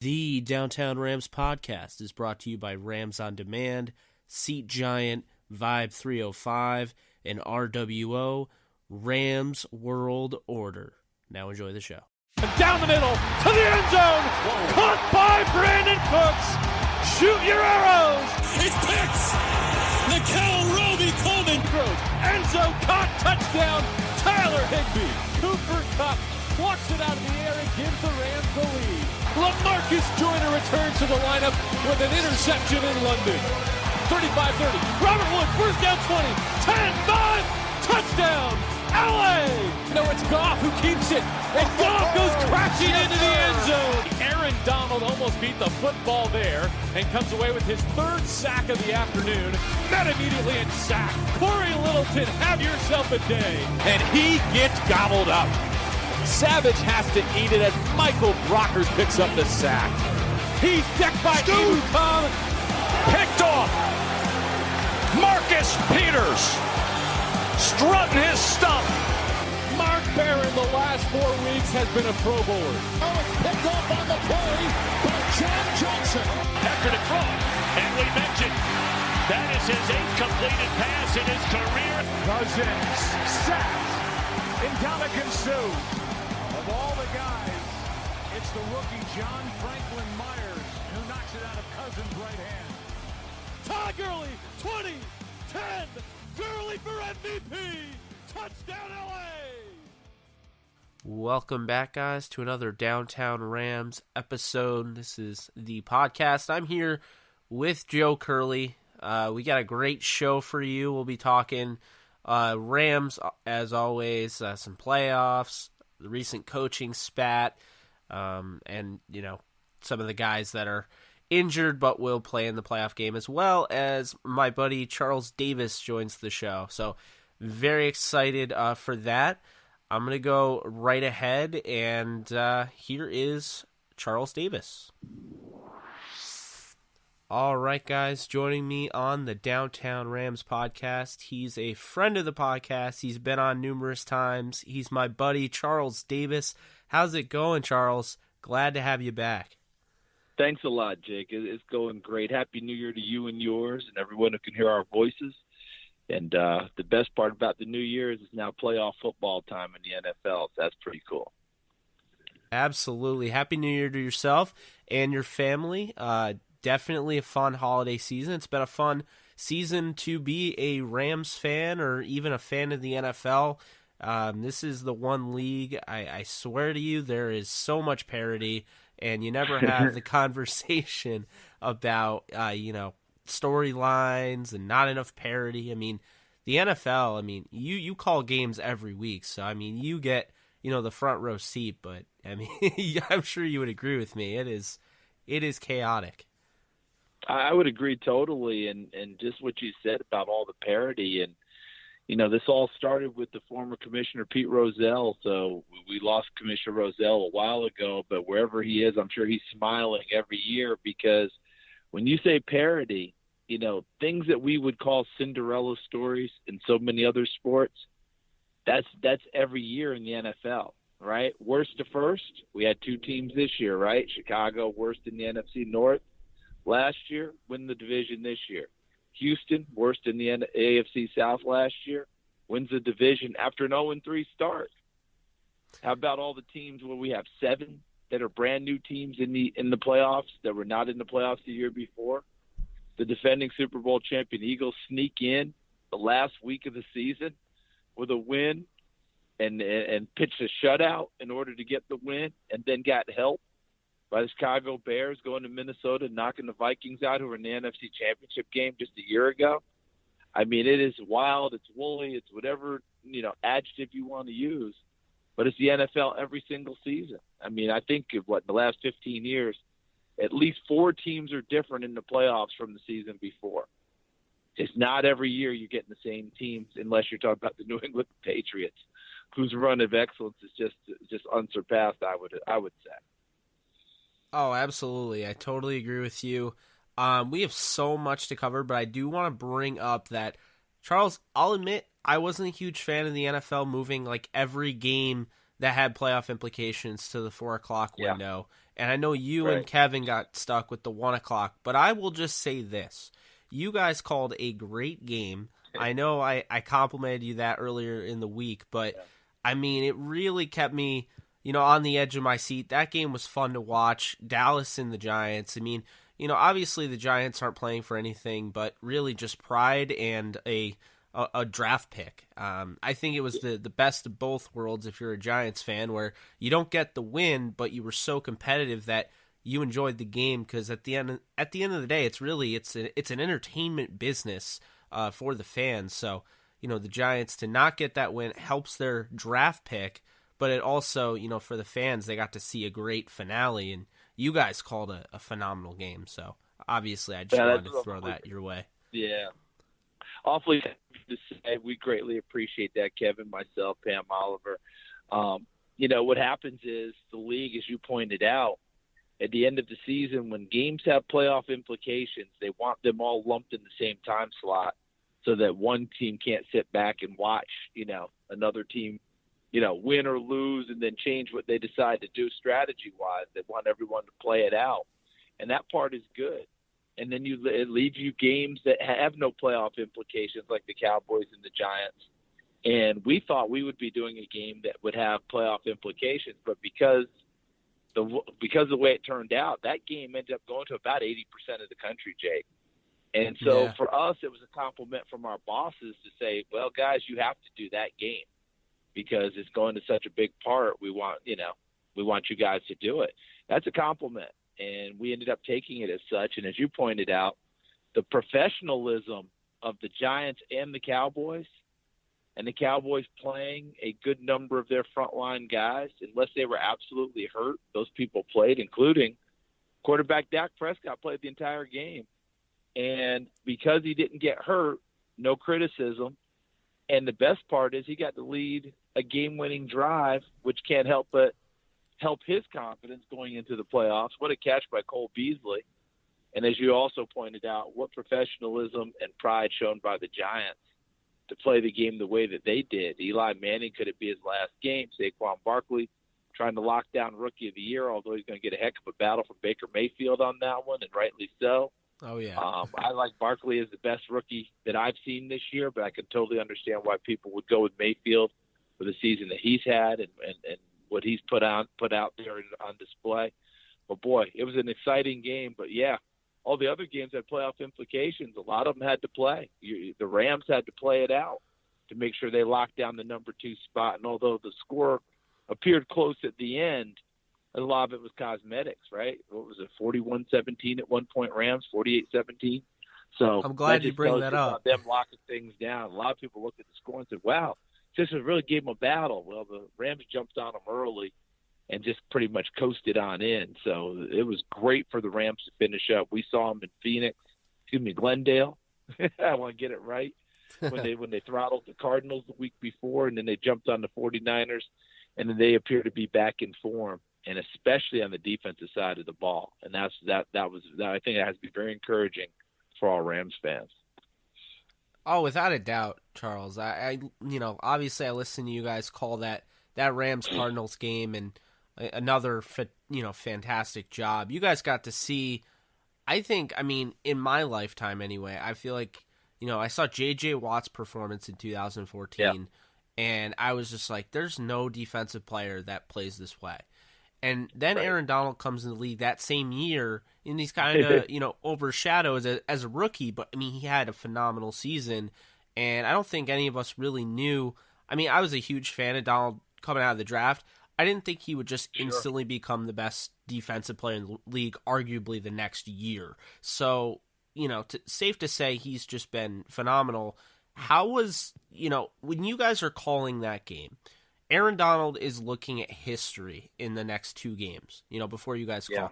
The Downtown Rams podcast is brought to you by Rams On Demand, Seat Giant, Vibe 305, and RWO, Rams World Order. Now enjoy the show. Down the middle, to the end zone, caught by Brandon Cooks. Shoot your arrows. It's picks. Nickel Roby Coleman throws. Enzo caught, touchdown. Tyler Higbee. Cooper Kupp plucks it out of the air and gives the Rams the lead. LaMarcus Joyner returns to the lineup with an interception in London. 35-30. Robert Woods, first down 20. 10-5. Touchdown. LA! No, it's Goff who keeps it. And Goff goes crashing into the end zone. Aaron Donald almost beat the football there and comes away with his third sack of the afternoon. Met immediately and sacked. Corey Littleton, have yourself a day. And he gets gobbled up. Savage has to eat it as Michael Brockers picks up the sack. He's decked by Ebu Khan. Picked off. Marcus Peters strutting his stuff. Mark Barron the last 4 weeks has been a Pro Bowler. Oh, it's picked off on the play by John Johnson. After the throw, and we mentioned that is his 8th completed pass in his career. Cousins sacked. Ndamukong Suh. Of all the guys, it's the rookie John Franklin Myers who knocks it out of Cousins' right hand. Todd Gurley, 20, 10, Gurley for MVP. Touchdown LA. Welcome back, guys, to another Downtown Rams episode. This is the podcast. I'm here with Joe Curley. We got a great show for you. We'll be talking Rams, as always, some playoffs, the recent coaching spat, and, you know, some of the guys that are injured but will play in the playoff game, as well as my buddy Charles Davis joins the show. So very excited for that. I'm going to go right ahead, and here is Charles Davis. All right, guys, joining me on the Downtown Rams podcast. He's a friend of the podcast. He's been on numerous times. He's my buddy, Charles Davis. How's it going, Charles? Glad to have you back. Thanks a lot, Jake. It's going great. Happy New Year to you and yours and everyone who can hear our voices. And the best part about the new year is it's now playoff football time in the NFL. So that's pretty cool. Absolutely. Happy New Year to yourself and your family. Definitely a fun holiday season. It's been a fun season to be a Rams fan or even a fan of the NFL. This is the one league, I swear to you, there is so much parity, and you never have the conversation about, storylines and not enough parity. I mean, the NFL, you call games every week, so, you get, the front row seat, but, I'm sure you would agree with me. It is chaotic. I would agree totally, and just what you said about all the parity, and this all started with the former commissioner Pete Rozelle. So we lost Commissioner Rozelle a while ago, but wherever he is, I'm sure he's smiling every year, because when you say parity, things that we would call Cinderella stories in so many other sports, that's every year in the NFL, right? Worst to first, we had 2 teams this year, right? Chicago worst in the NFC North last year, win the division this year. Houston, worst in the AFC South last year, wins the division after an 0-3 start. How about all the teams where we have 7 that are brand new teams in the playoffs that were not in the playoffs the year before? The defending Super Bowl champion Eagles sneak in the last week of the season with a win and pitched a shutout in order to get the win, and then got help by the Chicago Bears going to Minnesota and knocking the Vikings out, who were in the NFC Championship game just a year ago. It is wild, it's woolly, it's whatever, adjective you want to use, but it's the NFL every single season. I think in the last 15 years, at least 4 teams are different in the playoffs from the season before. It's not every year you're getting the same teams, unless you're talking about the New England Patriots, whose run of excellence is just unsurpassed, I would say. Oh, absolutely. I totally agree with you. We have so much to cover, but I do want to bring up that, Charles, I'll admit I wasn't a huge fan of the NFL moving like every game that had playoff implications to the 4 o'clock window. And I know you and Kevin got stuck with the 1 o'clock, but I will just say this. You guys called a great game. I know I complimented you that earlier in the week, but I mean, it really kept me, on the edge of my seat. That game was fun to watch. Dallas and the Giants. I mean, obviously the Giants aren't playing for anything, but really just pride and a draft pick. I think it was the best of both worlds if you're a Giants fan, where you don't get the win, but you were so competitive that you enjoyed the game, because at the end of the day, it's an entertainment business for the fans. So, the Giants to not get that win helps their draft pick, but it also, for the fans, they got to see a great finale, and you guys called a phenomenal game. So obviously I just wanted to throw that your way. Yeah. Awfully to say, we greatly appreciate that, Kevin, myself, Pam, Oliver. What happens is the league, as you pointed out, at the end of the season, when games have playoff implications, they want them all lumped in the same time slot so that one team can't sit back and watch, another team, win or lose and then change what they decide to do strategy-wise. They want everyone to play it out. And that part is good. And then it leaves you games that have no playoff implications, like the Cowboys and the Giants. And we thought we would be doing a game that would have playoff implications, but because of the way it turned out, that game ended up going to about 80% of the country, Jake. And so for us, it was a compliment from our bosses to say, well, guys, you have to do that game because it's going to such a big part. We want you guys to do it. That's a compliment. And we ended up taking it as such. And as you pointed out, the professionalism of the Giants and the Cowboys playing a good number of their frontline guys, unless they were absolutely hurt, those people played, including quarterback Dak Prescott played the entire game. And because he didn't get hurt, no criticism. And the best part is he got to lead a game-winning drive, which can't help but help his confidence going into the playoffs. What a catch by Cole Beasley. And as you also pointed out, what professionalism and pride shown by the Giants to play the game the way that they did. Eli Manning, could it be his last game? Saquon Barkley trying to lock down Rookie of the Year, although he's going to get a heck of a battle from Baker Mayfield on that one, and rightly so. Oh, yeah. I like Barkley as the best rookie that I've seen this year, but I can totally understand why people would go with Mayfield for the season that he's had and what he's put out there on display. But, boy, it was an exciting game. But, yeah, all the other games had playoff implications. A lot of them had to play. The Rams had to play it out to make sure they locked down the number 2 spot. And although the score appeared close at the end, a lot of it was cosmetics, right? What was it, 41-17 at one point, Rams, 48-17? So I'm glad you bring that up. Them locking things down. A lot of people looked at the score and said, wow, this really gave them a battle. Well, the Rams jumped on them early and just pretty much coasted on in. So it was great for the Rams to finish up. We saw them in Glendale. I want to get it right. When they throttled the Cardinals the week before, and then they jumped on the 49ers, and then they appear to be back in form, and especially on the defensive side of the ball. And I think that has to be very encouraging for all Rams fans. Oh, without a doubt, Charles. I obviously I listened to you guys call that Rams Cardinals game, and another fantastic job. You guys got to see. In my lifetime anyway, I feel like I saw J.J. Watt's performance in 2014, and I was just like, there's no defensive player that plays this way. And then Aaron Donald comes in the league that same year, and he's kind of, overshadowed as a rookie. But, he had a phenomenal season, and I don't think any of us really knew. I was a huge fan of Donald coming out of the draft. I didn't think he would just instantly become the best defensive player in the league, arguably the next year. So, safe to say he's just been phenomenal. How was, when you guys are calling that game, Aaron Donald is looking at history in the next 2 games, before you guys call.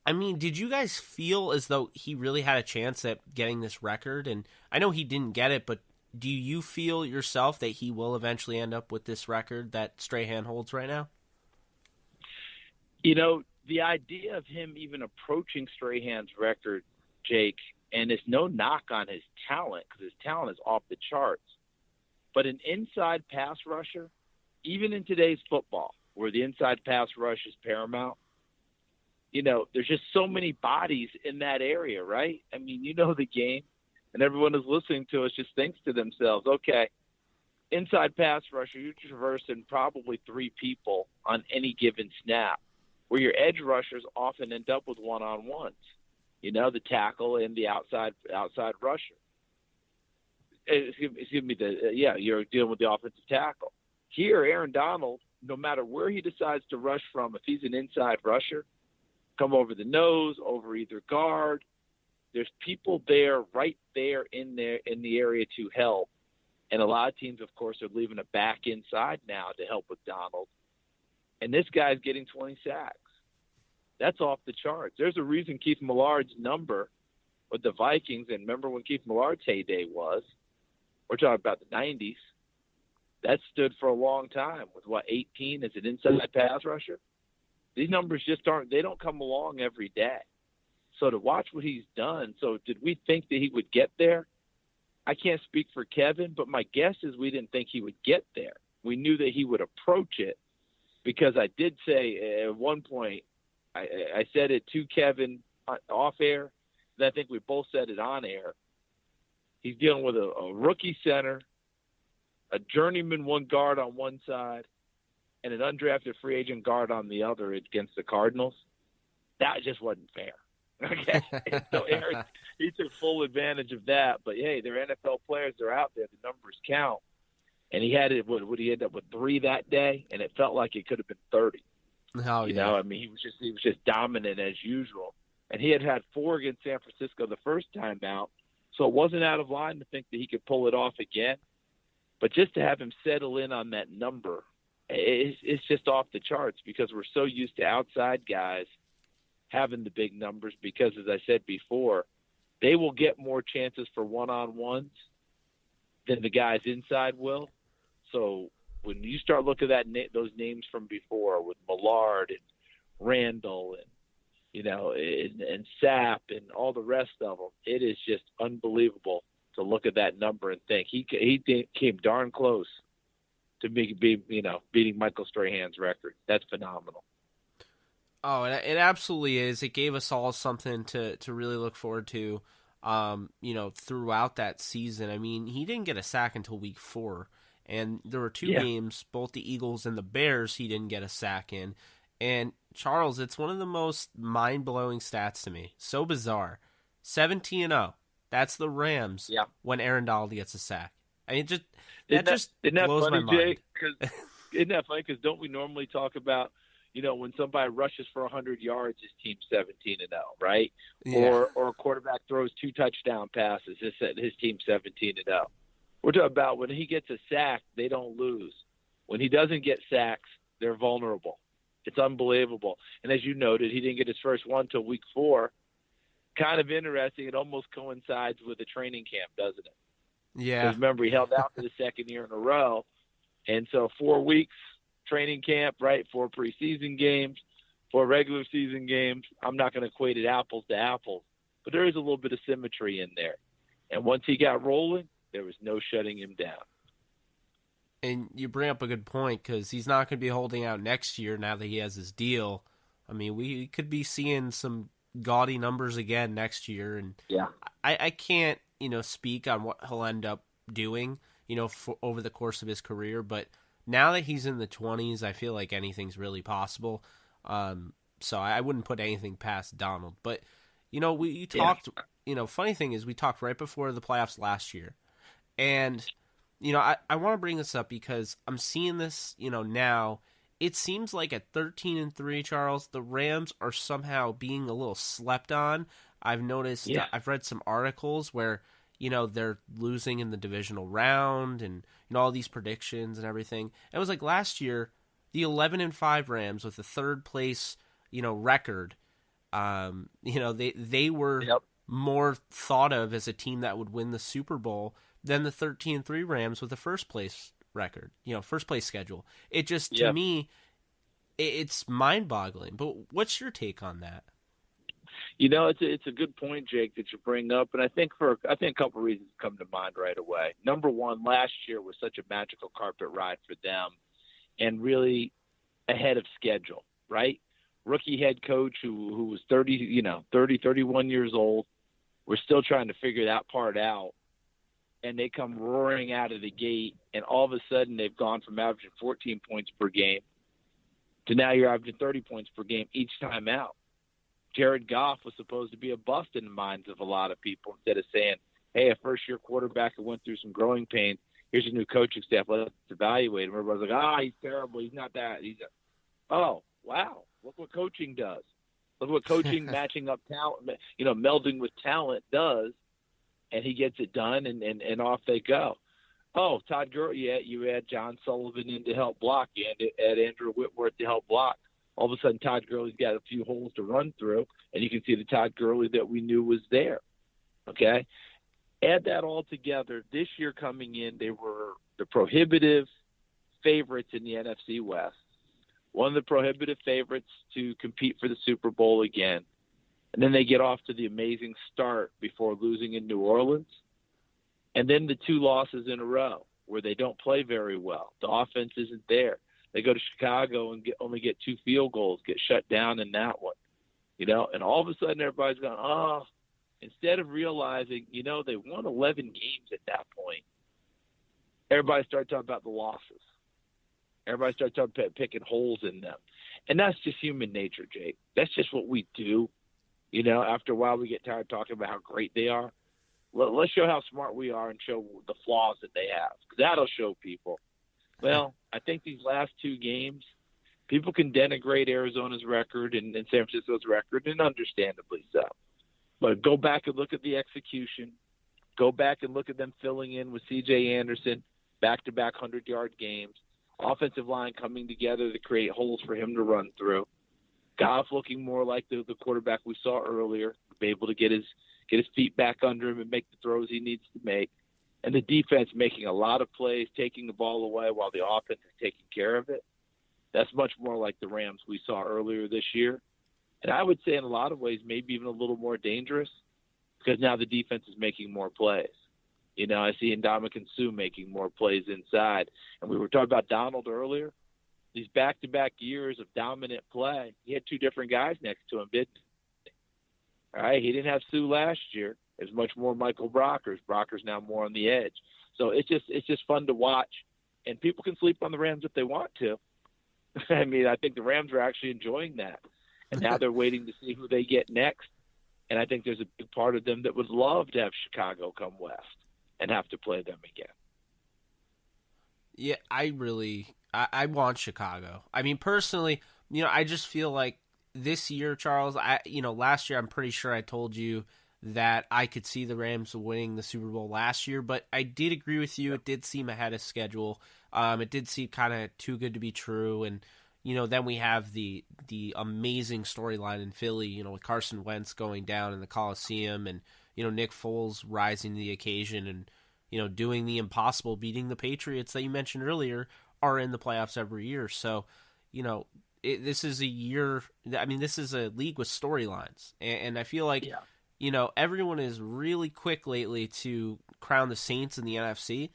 Did you guys feel as though he really had a chance at getting this record? And I know he didn't get it, but do you feel yourself that he will eventually end up with this record that Strahan holds right now? The idea of him even approaching Strahan's record, Jake, and it's no knock on his talent, because his talent is off the charts, but an inside pass rusher, even in today's football, where the inside pass rush is paramount, there's just so many bodies in that area, right? I mean, the game, and everyone who's listening to us just thinks to themselves, okay, inside pass rusher, you're traversing probably 3 people on any given snap, where your edge rushers often end up with one-on-ones, the tackle and the outside rusher. Excuse me, you're dealing with the offensive tackle. Here, Aaron Donald, no matter where he decides to rush from, if he's an inside rusher, come over the nose, over either guard, there's people there, right there in the area to help. And a lot of teams, of course, are leaving a back inside now to help with Donald. And this guy's getting 20 sacks. That's off the charts. There's a reason Keith Millard's number with the Vikings, and remember when Keith Millard's heyday was, we're talking about the 90s, that stood for a long time with, 18 as an inside pass rusher? These numbers just they don't come along every day. So to watch what he's done, so did we think that he would get there? I can't speak for Kevin, but my guess is we didn't think he would get there. We knew that he would approach it, because I did say at one point, I said it to Kevin off air, and I think we both said it on air. He's dealing with a rookie center, a journeyman one guard on one side, and an undrafted free agent guard on the other against the Cardinals. That just wasn't fair. Okay, so Aaron, he took full advantage of that. But hey, they're NFL players; they're out there. The numbers count. And he had it. Would he end up with 3 that day? And it felt like it could have been 30. Oh, yeah. I mean, he was just dominant as usual. And he had 4 against San Francisco the first time out, so it wasn't out of line to think that he could pull it off again. But just to have him settle in on that number, it's just off the charts, because we're so used to outside guys having the big numbers, because, as I said before, they will get more chances for one-on-ones than the guys inside will. So when you start looking at those names from before with Millard and Randall and, and Sapp and all the rest of them, it is just unbelievable to look at that number and think he came darn close to beating Michael Strahan's record. That's phenomenal. Oh, it absolutely is. It gave us all something to really look forward to, throughout that season. I mean, he didn't get a sack until week 4, and there were 2 games, both the Eagles and the Bears, he didn't get a sack in. And Charles, it's one of the most mind-blowing stats to me. So bizarre. 17-0. That's the Rams when Aaron Donald gets a sack. I mean, that just blows my mind. Isn't that funny? Because don't we normally talk about, when somebody rushes for 100 yards, his team's 17-0, right? Yeah. Or a quarterback throws 2 touchdown passes, his team's 17-0. We're talking about when he gets a sack, they don't lose. When he doesn't get sacks, they're vulnerable. It's unbelievable. And as you noted, he didn't get his first one till week 4. Kind of interesting. It almost coincides with the training camp, doesn't it? Yeah. Because remember, he held out for the second year in a row. And so 4 weeks training camp, right? 4 preseason games, 4 regular season games. I'm not going to equate it apples to apples, but there is a little bit of symmetry in there. And once he got rolling, there was no shutting him down. And you bring up a good point, because he's not going to be holding out next year now that he has his deal. I mean, we could be seeing some gaudy numbers again next year. And I can't, speak on what he'll end up doing, over the course of his career. But now that he's in the 20s, I feel like anything's really possible. So I wouldn't put anything past Donald. But, we talked, funny thing is we talked right before the playoffs last year. And, I want to bring this up because I'm seeing this, now. It seems like at 13-3, Charles, the Rams are somehow being a little slept on. I've noticed, I've read some articles where, they're losing in the divisional round and, all these predictions and everything. It was like last year, the 11-5 Rams with a 3rd place, record, they were more thought of as a team that would win the Super Bowl than the 13-3 Rams with the 1st place record, 1st place schedule. It just, to me, it's mind-boggling. But what's your take on that? It's a good point, Jake, that you bring up, and I think a couple of reasons come to mind right away. Number one, last year was such a magical carpet ride for them, and really ahead of schedule, right? rookie head coach who was 31 years old. We're still trying to figure that part out. And they come roaring out of the gate, and all of a sudden they've gone from averaging 14 points per game to now you're averaging 30 points per game each time out. Jared Goff was supposed to be a bust in the minds of a lot of people, instead of saying, hey, a first-year quarterback who went through some growing pains, here's a new coaching staff, let's evaluate him. Everybody's like, he's terrible, he's not that. Oh, wow, look what coaching does. Look what coaching matching up talent, melding with talent does, and he gets it done, and off they go. Oh, Todd Gurley, you add John Sullivan in to help block. You add Andrew Whitworth to help block. All of a sudden, Todd Gurley's got a few holes to run through, and you can see the Todd Gurley that we knew was there. Okay? Add that all together. This year coming in, they were the prohibitive favorites in the NFC West. One of the prohibitive favorites to compete for the Super Bowl again. And then they get off to the amazing start before losing in New Orleans. And then the 2 losses in a row where they don't play very well. The offense isn't there. They go to Chicago and only get 2 field goals, get shut down in that one. And all of a sudden everybody's going, instead of realizing, they won 11 games at that point. Everybody started talking about the losses. Everybody started talking about picking holes in them. And that's just human nature, Jake. That's just what we do. After a while we get tired of talking about how great they are. Let's show how smart we are and show the flaws that they have. Because that'll show people. Well, I think these last 2 games, people can denigrate Arizona's record and San Francisco's record, and understandably so. But go back and look at the execution. Go back and look at them filling in with C.J. Anderson, back-to-back 100-yard games. Offensive line coming together to create holes for him to run through. Goff looking more like the quarterback we saw earlier, be able to get his feet back under him and make the throws he needs to make. And the defense making a lot of plays, taking the ball away while the offense is taking care of it. That's much more like the Rams we saw earlier this year. And I would say in a lot of ways maybe even a little more dangerous because now the defense is making more plays. I see Ndamukong Suh making more plays inside. And we were talking about Donald earlier. These back-to-back years of dominant play, he had 2 different guys next to him, didn't he? All right, he didn't have Suh last year. It was much more Michael Brockers. Brockers now more on the edge. So it's just fun to watch. And people can sleep on the Rams if they want to. I mean, I think the Rams are actually enjoying that. And now they're waiting to see who they get next. And I think there's a big part of them that would love to have Chicago come west and have to play them again. Yeah, I want Chicago. I mean, personally, I just feel like this year, Charles, last year I'm pretty sure I told you that I could see the Rams winning the Super Bowl last year, but I did agree with you. It did seem ahead of schedule. It did seem kind of too good to be true. And, then we have the amazing storyline in Philly, with Carson Wentz going down in the Coliseum and, Nick Foles rising to the occasion and, doing the impossible, beating the Patriots that you mentioned earlier are in the playoffs every year. So, this is a year, this is a league with storylines. And I feel like, everyone is really quick lately to crown the Saints in the NFC.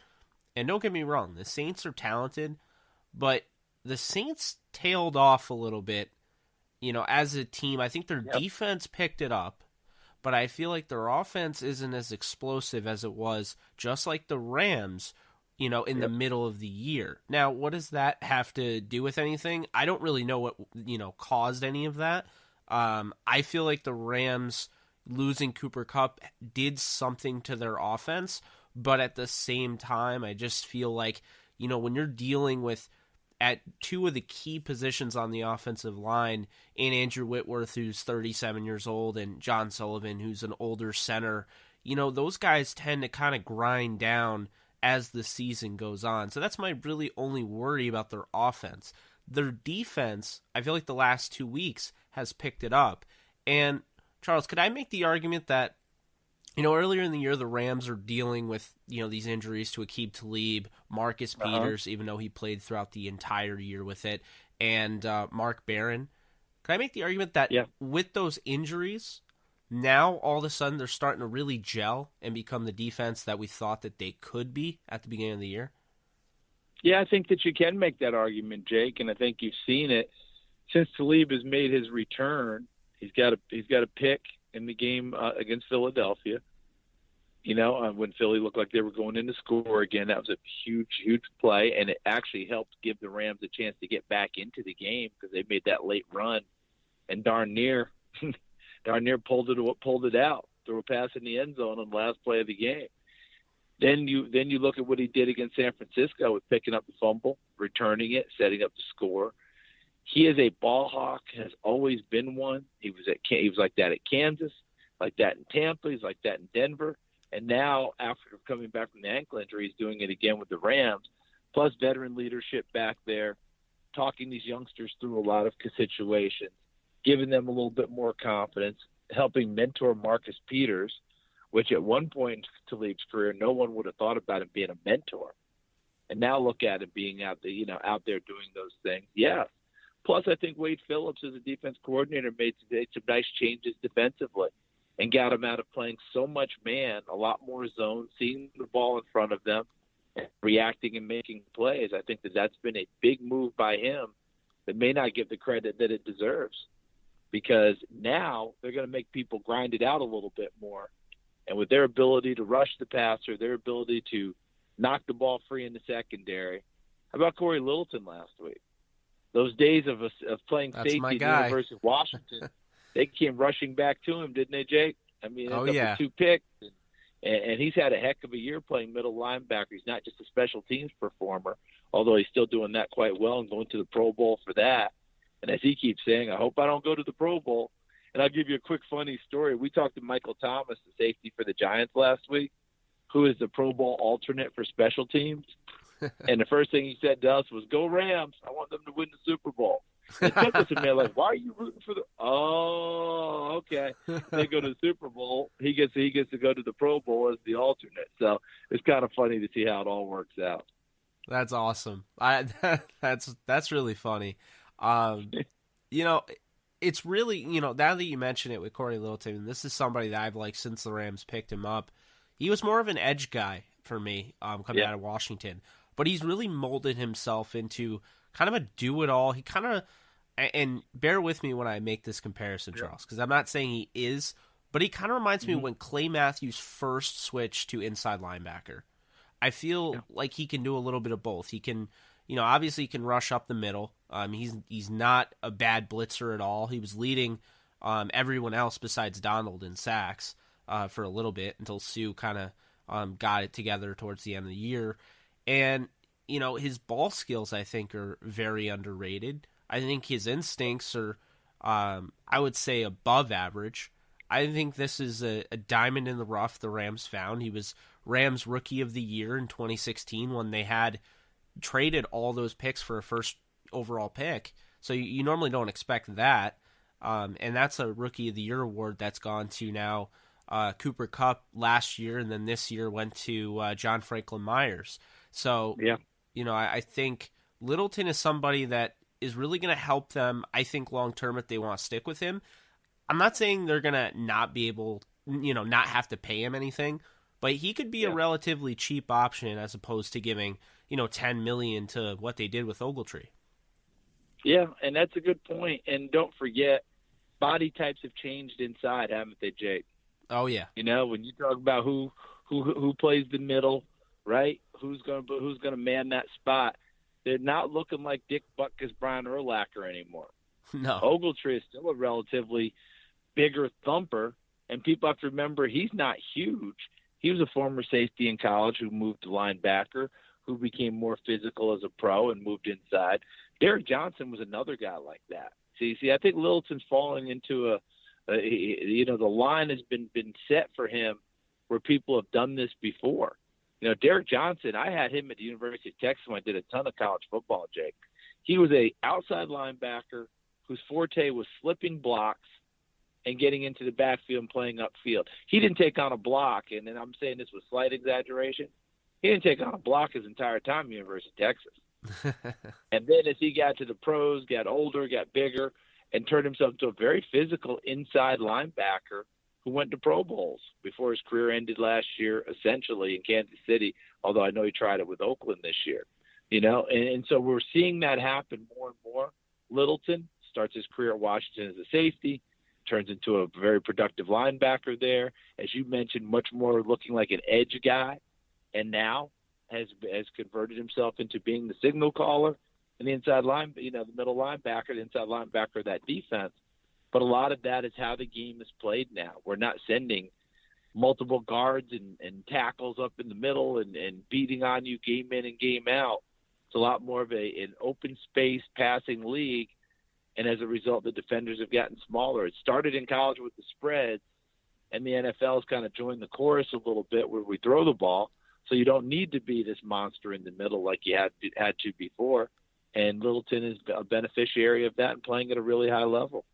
And don't get me wrong, the Saints are talented, but the Saints tailed off a little bit, as a team. I think their defense picked it up, but I feel like their offense isn't as explosive as it was, just like the Rams, in the middle of the year. Now, what does that have to do with anything? I don't really know what, caused any of that. I feel like the Rams losing Cooper Kupp did something to their offense, but at the same time, I just feel like, when you're dealing with at 2 of the key positions on the offensive line, and Andrew Whitworth, who's 37 years old, and John Sullivan, who's an older center, those guys tend to kind of grind down as the season goes on. So that's my really only worry about their offense. Their defense, I feel like the last 2 weeks has picked it up. And Charles, could I make the argument that, earlier in the year, the Rams are dealing with, these injuries to Aqib Talib, Marcus Peters, even though he played throughout the entire year with it, and Mark Barron. Could I make the argument that with those injuries, now all of a sudden they're starting to really gel and become the defense that we thought that they could be at the beginning of the year? Yeah, I think that you can make that argument, Jake, and I think you've seen it since Talib has made his return, he's got a pick in the game against Philadelphia. When Philly looked like they were going in to score again, that was a huge, huge play, and it actually helped give the Rams a chance to get back into the game because they made that late run, and darn near pulled it out, threw a pass in the end zone on the last play of the game. Then you look at what he did against San Francisco with picking up the fumble, returning it, setting up the score. He is a ball hawk, has always been one. He was like that at Kansas, like that in Tampa, he's like that in Denver. And now, after coming back from the ankle injury, he's doing it again with the Rams, plus veteran leadership back there, talking these youngsters through a lot of situations, giving them a little bit more confidence, helping mentor Marcus Peters, which at one point in Talib's career, no one would have thought about him being a mentor. And now look at him being out there doing those things. Yeah. Plus, I think Wade Phillips, as a defense coordinator, made some nice changes defensively and got him out of playing so much man, a lot more zone, seeing the ball in front of them, and reacting and making plays. I think that's been a big move by him that may not get the credit that it deserves, because now they're going to make people grind it out a little bit more. And with their ability to rush the passer, their ability to knock the ball free in the secondary. How about Corey Littleton last week? Those days of playing safety at the University of Washington, they came rushing back to him, didn't they, Jake? I mean, with 2 picks. And he's had a heck of a year playing middle linebacker. He's not just a special teams performer, although he's still doing that quite well and going to the Pro Bowl for that. And as he keeps saying, I hope I don't go to the Pro Bowl. And I'll give you a quick funny story. We talked to Michael Thomas, the safety for the Giants last week, who is the Pro Bowl alternate for special teams. And the first thing he said to us was, "Go Rams. I want them to win the Super Bowl." It took us a minute, like, why are you rooting for the – oh, okay. They go to the Super Bowl. He gets to go to the Pro Bowl as the alternate. So it's kind of funny to see how it all works out. That's awesome. That's really funny. It's really, now that you mention it with Corey Littleton, this is somebody that I've liked since the Rams picked him up. He was more of an edge guy for me coming out of Washington. But he's really molded himself into kind of a do-it-all. He kind of, and bear with me when I make this comparison, Charles, because I'm not saying he is, but he kind of reminds me of when Clay Matthews first switched to inside linebacker. I feel like he can do a little bit of both. He can, obviously he can rush up the middle. He's not a bad blitzer at all. He was leading everyone else besides Donald in sacks for a little bit until Sue kind of got it together towards the end of the year. And, his ball skills, I think, are very underrated. I think his instincts are, I would say, above average. I think this is a diamond in the rough the Rams found. He was Rams Rookie of the Year in 2016 when they had traded all those picks for a first overall pick. So you normally don't expect that. And that's a Rookie of the Year award that's gone to now Cooper Kupp last year, and then this year went to John Franklin Myers. So, I think Littleton is somebody that is really going to help them, I think, long-term if they want to stick with him. I'm not saying they're going to not be able, not have to pay him anything, but he could be a relatively cheap option as opposed to giving, $10 million to what they did with Ogletree. Yeah, and that's a good point. And don't forget, body types have changed inside, haven't they, Jake? Oh, yeah. When you talk about who plays the middle, right? Who's gonna man that spot? They're not looking like Dick Butkus, Brian Urlacher anymore. No. Ogletree is still a relatively bigger thumper, and people have to remember he's not huge. He was a former safety in college who moved to linebacker, who became more physical as a pro and moved inside. Derek Johnson was another guy like that. See, I think Littleton's falling into the line has been set for him where people have done this before. Derek Johnson, I had him at the University of Texas when I did a ton of college football, Jake. He was a outside linebacker whose forte was slipping blocks and getting into the backfield and playing upfield. He didn't take on a block, and then I'm saying this with slight exaggeration. He didn't take on a block his entire time at the University of Texas. And then as he got to the pros, got older, got bigger, and turned himself into a very physical inside linebacker who went to Pro Bowls before his career ended last year, essentially, in Kansas City, although I know he tried it with Oakland this year. And so we're seeing that happen more and more. Littleton, starts his career at Washington as a safety, turns into a very productive linebacker there. As you mentioned, much more looking like an edge guy, and now has converted himself into being the signal caller and the inside line, the middle linebacker, the inside linebacker of that defense. But a lot of that is how the game is played now. We're not sending multiple guards and tackles up in the middle and beating on you game in and game out. It's a lot more of an open space passing league, and as a result, the defenders have gotten smaller. It started in college with the spreads, and the NFL has kind of joined the chorus a little bit where we throw the ball, so you don't need to be this monster in the middle like you had to before. And Littleton is a beneficiary of that and playing at a really high level.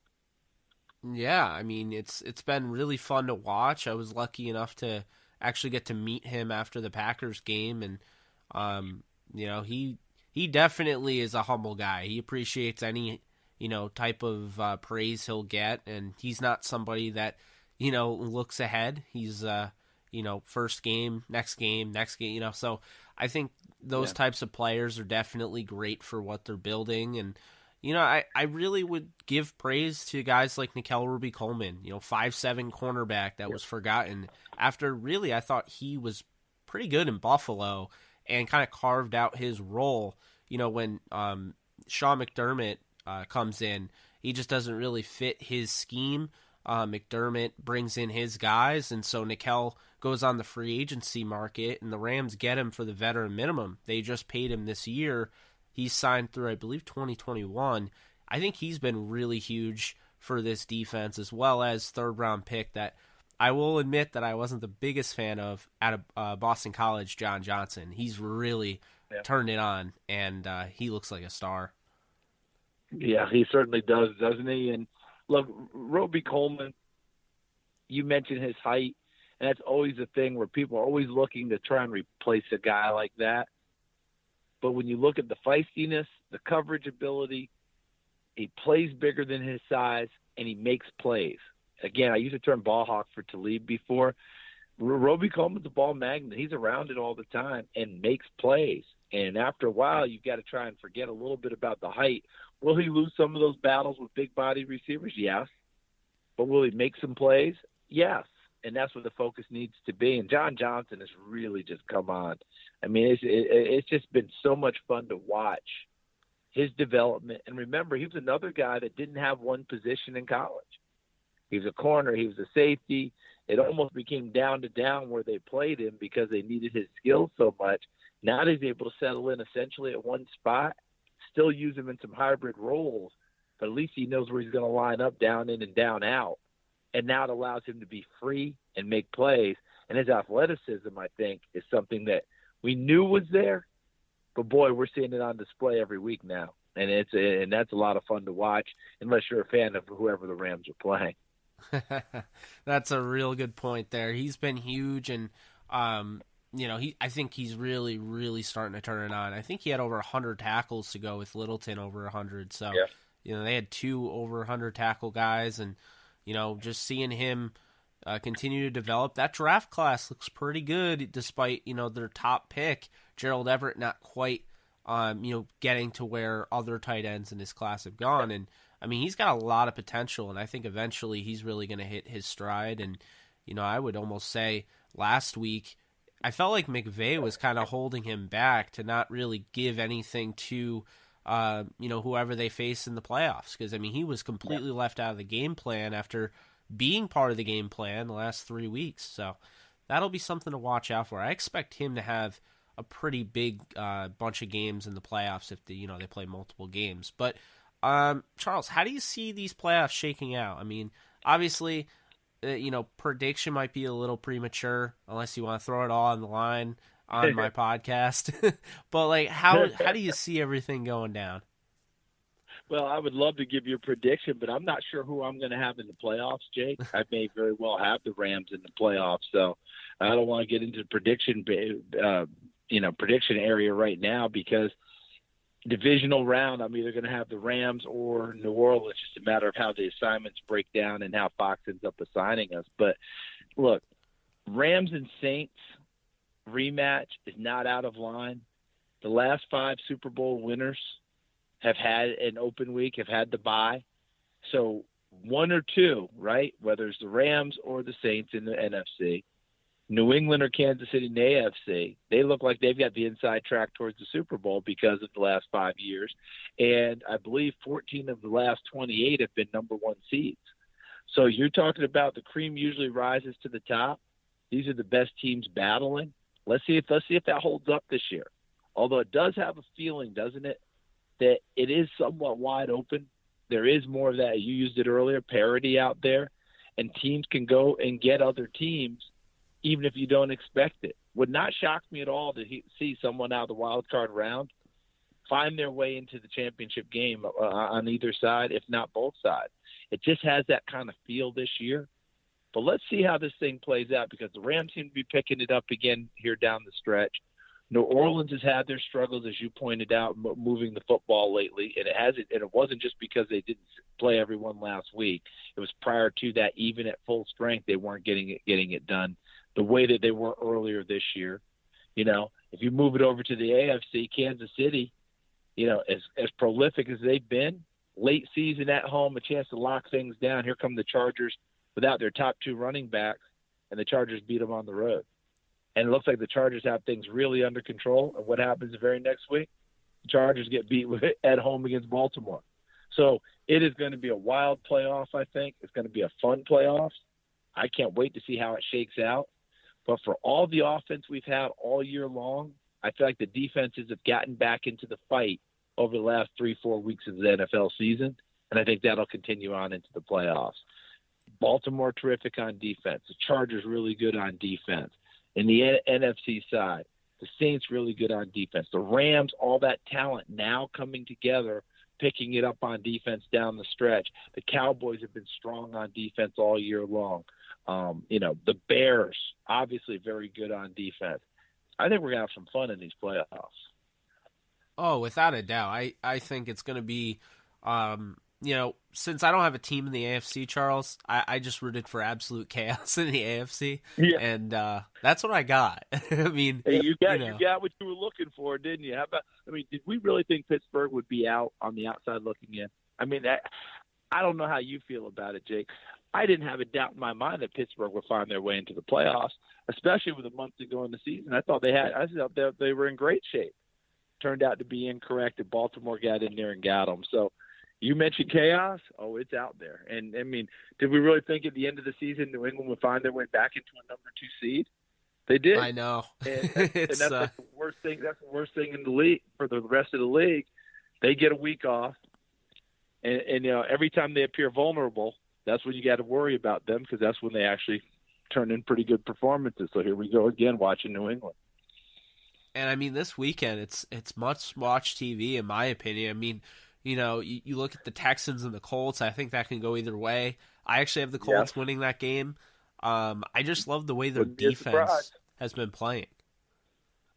Yeah, I mean, it's been really fun to watch. I was lucky enough to actually get to meet him after the Packers game, and he definitely is a humble guy. He appreciates any type of praise he'll get, and he's not somebody that looks ahead. He's first game, next game. So I think those types of players are definitely great for what they're building. And I really would give praise to guys like Nickel Ruby-Coleman, 5'7" cornerback that was forgotten after really I thought he was pretty good in Buffalo and kind of carved out his role. When Sean McDermott comes in, he just doesn't really fit his scheme. McDermott brings in his guys, and so Nickel goes on the free agency market, and the Rams get him for the veteran minimum. They just paid him this year. He's signed through, I believe, 2021. I think he's been really huge for this defense, as well as third-round pick that I will admit that I wasn't the biggest fan of out of Boston College, John Johnson. He's really turned it on, and he looks like a star. Yeah, he certainly does, doesn't he? And look, Roby-Coleman, you mentioned his height, and that's always a thing where people are always looking to try and replace a guy like that. But when you look at the feistiness, the coverage ability, he plays bigger than his size, and he makes plays. Again, I used the term ball hawk for Talib before. Roby-Coleman's a ball magnet. He's around it all the time and makes plays. And after a while, you've got to try and forget a little bit about the height. Will he lose some of those battles with big-body receivers? Yes. But will he make some plays? Yes. And that's what the focus needs to be. And John Johnson has really just come on. I mean, it's just been so much fun to watch his development. And remember, he was another guy that didn't have one position in college. He was a corner. He was a safety. It almost became down to down where they played him because they needed his skills so much. Now he's able to settle in essentially at one spot, still use him in some hybrid roles, but at least he knows where he's going to line up down in and down out. And now it allows him to be free and make plays. And his athleticism, I think, is something that we knew was there, but boy, we're seeing it on display every week now. And that's a lot of fun to watch, unless you're a fan of whoever the Rams are playing. That's a real good point there. He's been huge, and I think he's really, really starting to turn it on. I think he had over 100 tackles to go with Littleton over 100. So, they had two over 100 tackle guys, and just seeing him continue to develop. That draft class looks pretty good, despite their top pick, Gerald Everett, not quite getting to where other tight ends in this class have gone. And I mean, he's got a lot of potential, and I think eventually he's really going to hit his stride. And I would almost say last week I felt like McVay was kind of holding him back to not really give anything to whoever they face in the playoffs, because I mean, he was completely left out of the game plan after being part of the game plan the last 3 weeks. So that'll be something to watch out for. I expect him to have a pretty big bunch of games in the playoffs if they play multiple games. But Charles, how do you see these playoffs shaking out? I mean, obviously, prediction might be a little premature unless you want to throw it all on the line on my podcast. But how do you see everything going down? Well, I would love to give you a prediction, but I'm not sure who I'm going to have in the playoffs, Jake. I may very well have the Rams in the playoffs, so I don't want to get into prediction area right now, because divisional round, I'm either going to have the Rams or New Orleans. It's just a matter of how the assignments break down and how Fox ends up assigning us. But look, Rams and Saints rematch is not out of line. The last 5 Super Bowl winners have had an open week, have had the bye. So one or two, right, whether it's the Rams or the Saints in the NFC, New England or Kansas City in the AFC, they look like they've got the inside track towards the Super Bowl because of the last 5 years. And I believe 14 of the last 28 have been number one seeds. So you're talking about the cream usually rises to the top. These are the best teams battling. Let's see if that holds up this year. Although it does have a feeling, doesn't it, that it is somewhat wide open. There is more of that. You used it earlier, parity out there, and teams can go and get other teams even if you don't expect it. Would not shock me at all to see someone out of the wild card round find their way into the championship game on either side, if not both sides. It just has that kind of feel this year. But let's see how this thing plays out, because the Rams seem to be picking it up again here down the stretch. New Orleans has had their struggles, as you pointed out, moving the football lately, and it wasn't just because they didn't play everyone last week. It was prior to that, even at full strength, they weren't getting it done the way that they were earlier this year. You know, if you move it over to the AFC, Kansas City, you know, as prolific as they've been, late season at home, a chance to lock things down. Here come the Chargers without their top two running backs, and the Chargers beat them on the road. And it looks like the Chargers have things really under control. And what happens the very next week? The Chargers get beat at home against Baltimore. So it is going to be a wild playoff, I think. It's going to be a fun playoff. I can't wait to see how it shakes out. But for all the offense we've had all year long, I feel like the defenses have gotten back into the fight over the last 3-4 weeks of the NFL season. And I think that'll continue on into the playoffs. Baltimore terrific on defense. The Chargers really good on defense. In the NFC side, the Saints really good on defense. The Rams, all that talent now coming together, picking it up on defense down the stretch. The Cowboys have been strong on defense all year long. You know, the Bears, obviously very good on defense. I think we're going to have some fun in these playoffs. Oh, without a doubt. I think it's going to be, you know, since I don't have a team in the AFC, Charles, I just rooted for absolute chaos in the AFC. Yeah. And that's what I got. I mean, hey, you got what you were looking for, didn't you? Did we really think Pittsburgh would be out on the outside looking in? I mean, I don't know how you feel about it, Jake. I didn't have a doubt in my mind that Pittsburgh would find their way into the playoffs, especially with a month to go in the season. I thought they were in great shape. Turned out to be incorrect, and Baltimore got in there and got them. So you mentioned chaos. Oh, it's out there. And, I mean, did we really think at the end of the season New England would find their way back into a number 2 seed? They did. I know. And that's the worst thing. That's the worst thing in the league for the rest of the league. They get a week off, and you know, every time they appear vulnerable, that's when you got to worry about them, because that's when they actually turn in pretty good performances. So here we go again, watching New England. And I mean, this weekend, it's must-watch TV, in my opinion. I mean, you know, you look at the Texans and the Colts. I think that can go either way. I actually have the Colts winning that game. I just love the way their defense has been playing.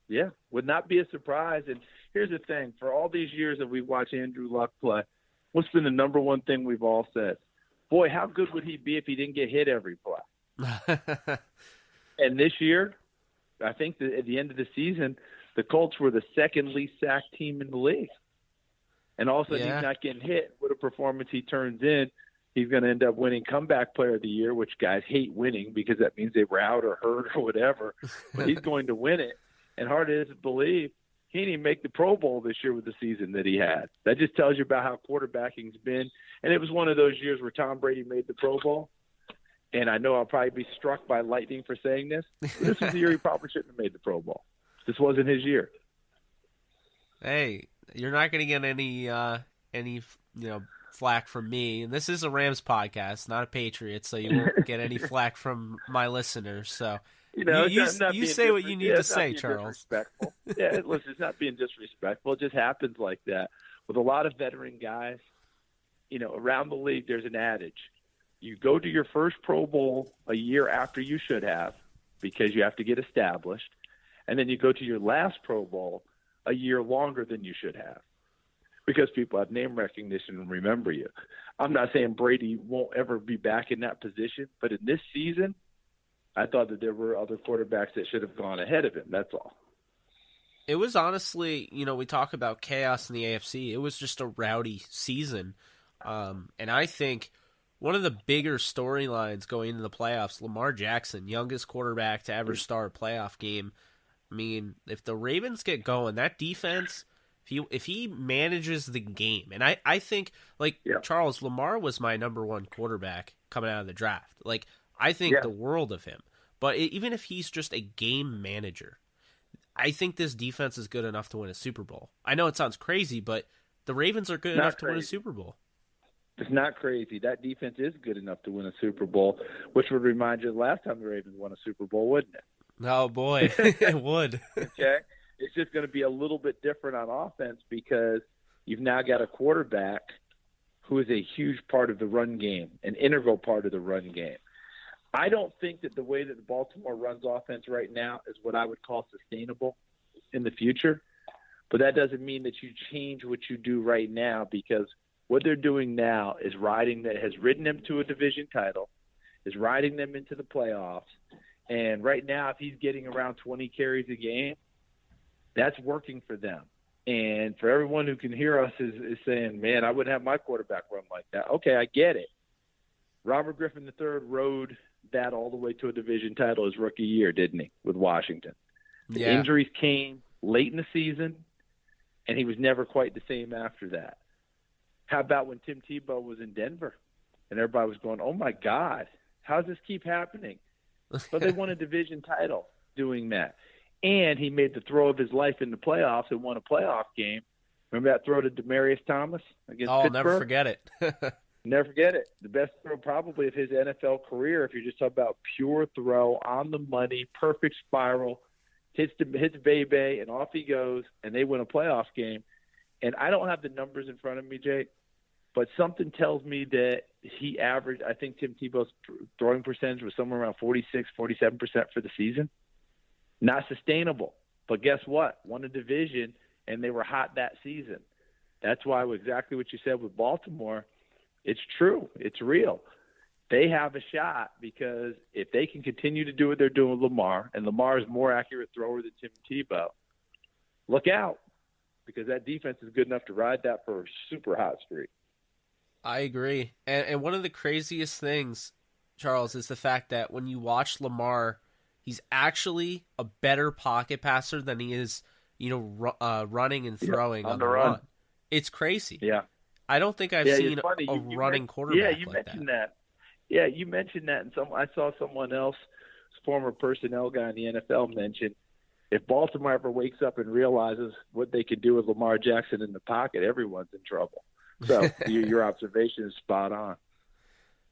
Yeah, would not be a surprise. And here's the thing. For all these years that we've watched Andrew Luck play, what's been the number one thing we've all said? Boy, how good would he be if he didn't get hit every play? And this year, I think that at the end of the season, the Colts were the second least sacked team in the league. And all of a sudden, he's not getting hit. What a performance he turns in. He's going to end up winning Comeback Player of the Year, which guys hate winning because that means they were out or hurt or whatever. But he's going to win it. And hard it is to believe he didn't even make the Pro Bowl this year with the season that he had. That just tells you about how quarterbacking's been. And it was one of those years where Tom Brady made the Pro Bowl. And I know I'll probably be struck by lightning for saying this. But this was the year he probably shouldn't have made the Pro Bowl. This wasn't his year. Hey, you're not going to get any flack from me. And this is a Rams podcast, not a Patriots, so you won't get any flack from my listeners. So you say what you need to say, Charles. Yeah, listen, it's not being disrespectful. It just happens like that. With a lot of veteran guys, around the league, there's an adage. You go to your first Pro Bowl a year after you should have because you have to get established. And then you go to your last Pro Bowl a year longer than you should have because people have name recognition and remember you. I'm not saying Brady won't ever be back in that position, but in this season, I thought that there were other quarterbacks that should have gone ahead of him. That's all. It was honestly, we talk about chaos in the AFC. It was just a rowdy season. And I think one of the bigger storylines going into the playoffs, Lamar Jackson, youngest quarterback to ever start a playoff game. I mean, if the Ravens get going, that defense, if he manages the game, and I think, Charles, Lamar was my number one quarterback coming out of the draft. Like, I think the world of him. But even if he's just a game manager, I think this defense is good enough to win a Super Bowl. I know it sounds crazy, but the Ravens are good enough to win a Super Bowl. It's not crazy. That defense is good enough to win a Super Bowl, which would remind you of the last time the Ravens won a Super Bowl, wouldn't it? Oh, boy, it would. Okay? It's just going to be a little bit different on offense because you've now got a quarterback who is a huge part of the run game, an integral part of the run game. I don't think that the way that the Baltimore runs offense right now is what I would call sustainable in the future. But that doesn't mean that you change what you do right now, because what they're doing now is has ridden them to a division title, is riding them into the playoffs. And right now, if he's getting around 20 carries a game, that's working for them. And for everyone who can hear us is saying, man, I wouldn't have my quarterback run like that. Okay, I get it. Robert Griffin III rode that all the way to a division title his rookie year, didn't he, with Washington? The injuries came late in the season, and he was never quite the same after that. How about when Tim Tebow was in Denver, and everybody was going, oh, my God, how does this keep happening? But they won a division title doing that. And he made the throw of his life in the playoffs and won a playoff game. Remember that throw to Demaryius Thomas against Pittsburgh? I'll never forget it. Never forget it. The best throw probably of his NFL career, if you're just talking about pure throw, on the money, perfect spiral, hits Bebe, and off he goes, and they win a playoff game. And I don't have the numbers in front of me, Jake, but something tells me that he averaged, I think Tim Tebow's throwing percentage was somewhere around 46, 47% for the season. Not sustainable. But guess what? Won a division, and they were hot that season. That's why exactly what you said with Baltimore, it's true. It's real. They have a shot because if they can continue to do what they're doing with Lamar, and Lamar is a more accurate thrower than Tim Tebow, look out, because that defense is good enough to ride that for a super hot streak. I agree. And one of the craziest things, Charles, is the fact that when you watch Lamar, he's actually a better pocket passer than he is, running and throwing on the run. It's crazy. Yeah. I don't think I've seen a running quarterback you like mentioned that. Yeah, you mentioned that, and I saw someone else, former personnel guy in the NFL, mention if Baltimore ever wakes up and realizes what they could do with Lamar Jackson in the pocket, everyone's in trouble. So your observation is spot on.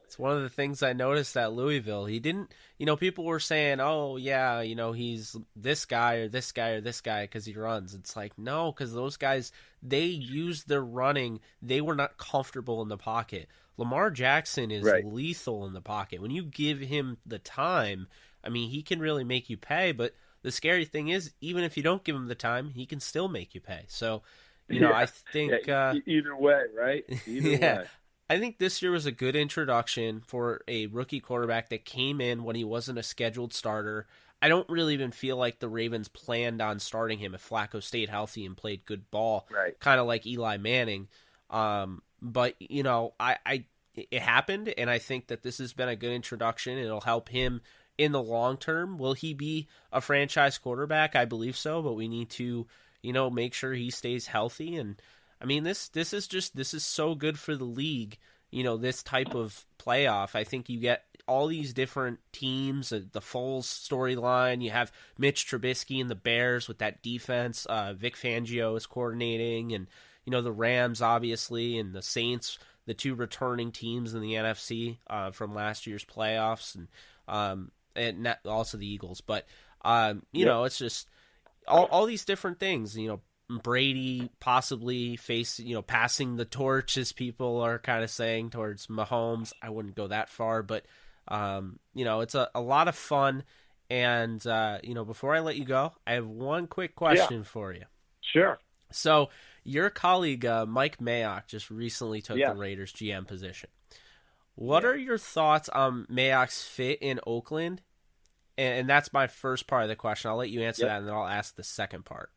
It's one of the things I noticed at Louisville. He didn't, people were saying, oh, yeah, he's this guy or this guy or this guy because he runs. It's like, no, because those guys, they use their running. They were not comfortable in the pocket. Lamar Jackson is lethal in the pocket. When you give him the time, I mean, he can really make you pay. But the scary thing is, even if you don't give him the time, he can still make you pay. So, I think either way, right? Either way. I think this year was a good introduction for a rookie quarterback that came in when he wasn't a scheduled starter. I don't really even feel like the Ravens planned on starting him if Flacco stayed healthy and played good ball, kind of like Eli Manning. But it happened, and I think that this has been a good introduction. It'll help him in the long term. Will he be a franchise quarterback? I believe so, but we need to, make sure he stays healthy. And I mean, this is so good for the league, this type of playoff. I think you get all these different teams, the Foles storyline. You have Mitch Trubisky and the Bears with that defense. Vic Fangio is coordinating, and, the Rams, obviously, and the Saints, the two returning teams in the NFC from last year's playoffs, and also the Eagles. But, it's just all these different things, Brady possibly passing the torch, as people are kind of saying, towards Mahomes. I wouldn't go that far, but it's a lot of fun. And before I let you go, I have one quick question for you. Sure. So your colleague Mike Mayock just recently took the Raiders GM position. What are your thoughts on Mayock's fit in Oakland? And that's my first part of the question. I'll let you answer that, and then I'll ask the second part.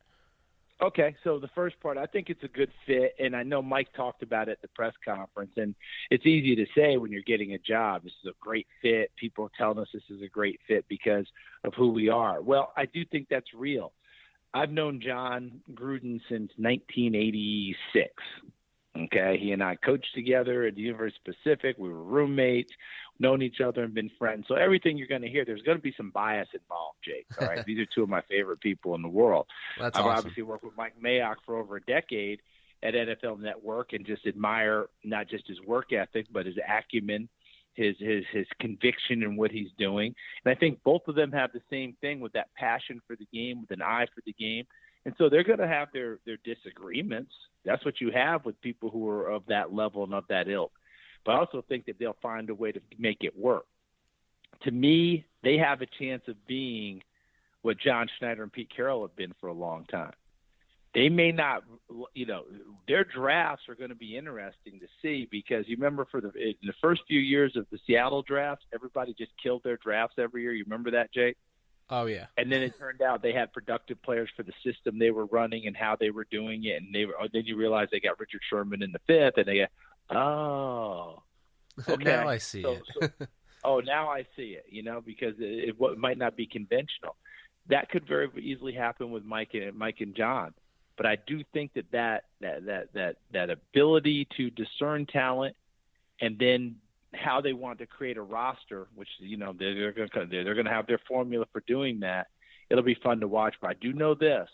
Okay, so the first part, I think it's a good fit, and I know Mike talked about it at the press conference, and it's easy to say when you're getting a job, this is a great fit. People are telling us this is a great fit because of who we are. Well, I do think that's real. I've known John Gruden since 1986. Okay, he and I coached together at the University Pacific. We were roommates, known each other, and been friends. So everything you're going to hear, there's going to be some bias involved, Jake. All right, these are two of my favorite people in the world. That's I've awesome. obviously worked with Mike Mayock for over a decade at NFL Network, and just admire not just his work ethic, but his acumen, his conviction in what he's doing. And I think both of them have the same thing, with that passion for the game, with an eye for the game. And so they're going to have their disagreements. That's what you have with people who are of that level and of that ilk. But I also think that they'll find a way to make it work. To me, they have a chance of being what John Schneider and Pete Carroll have been for a long time. They may not, their drafts are going to be interesting to see, because you remember in the first few years of the Seattle drafts, everybody just killed their drafts every year. You remember that, Jake? Oh, yeah. And then it turned out they had productive players for the system they were running and how they were doing it. And then you realize they got Richard Sherman in the fifth, and they go, okay. Now I see it. Now I see it, because it might not be conventional. That could very easily happen with Mike and John. But I do think that ability to discern talent, and then how they want to create a roster, which they're going to have their formula for doing that. It'll be fun to watch. But I do know this: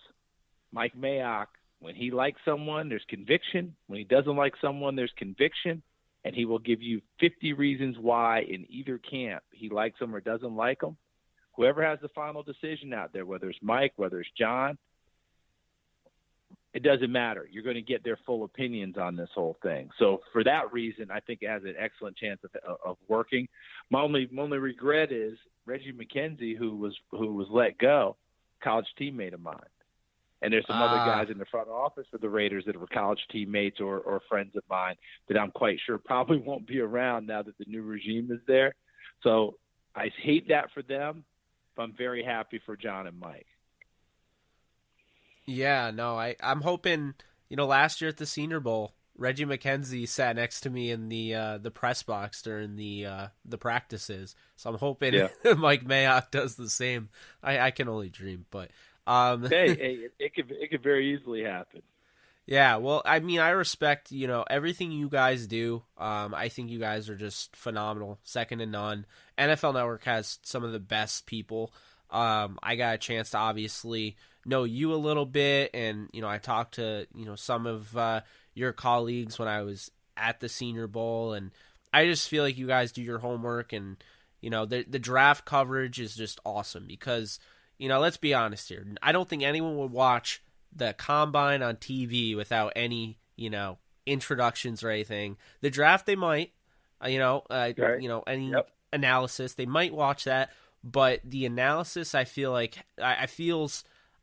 Mike Mayock, when he likes someone, there's conviction. When he doesn't like someone, there's conviction, and he will give you 50 reasons why in either camp he likes them or doesn't like them. Whoever has the final decision out there, whether it's Mike, whether it's John, it doesn't matter. You're going to get their full opinions on this whole thing. So for that reason, I think it has an excellent chance of working. My only regret is Reggie McKenzie, who was let go, college teammate of mine. And there's some other guys in the front office for the Raiders that were college teammates or friends of mine that I'm quite sure probably won't be around now that the new regime is there. So I hate that for them, but I'm very happy for John and Mike. Yeah, no, I'm hoping, last year at the Senior Bowl, Reggie McKenzie sat next to me in the press box during the practices. So I'm hoping Mike Mayock does the same. I can only dream, but hey, it could very easily happen. Yeah, well, I mean, I respect, everything you guys do. I think you guys are just phenomenal, second to none. NFL Network has some of the best people. I got a chance to obviously know you a little bit, and I talked to some of your colleagues when I was at the Senior Bowl, and I just feel like you guys do your homework, and the draft coverage is just awesome because let's be honest here, I don't think anyone would watch the combine on TV without any introductions or anything. The draft they might, any analysis they might watch that. But the analysis, I feel like I feel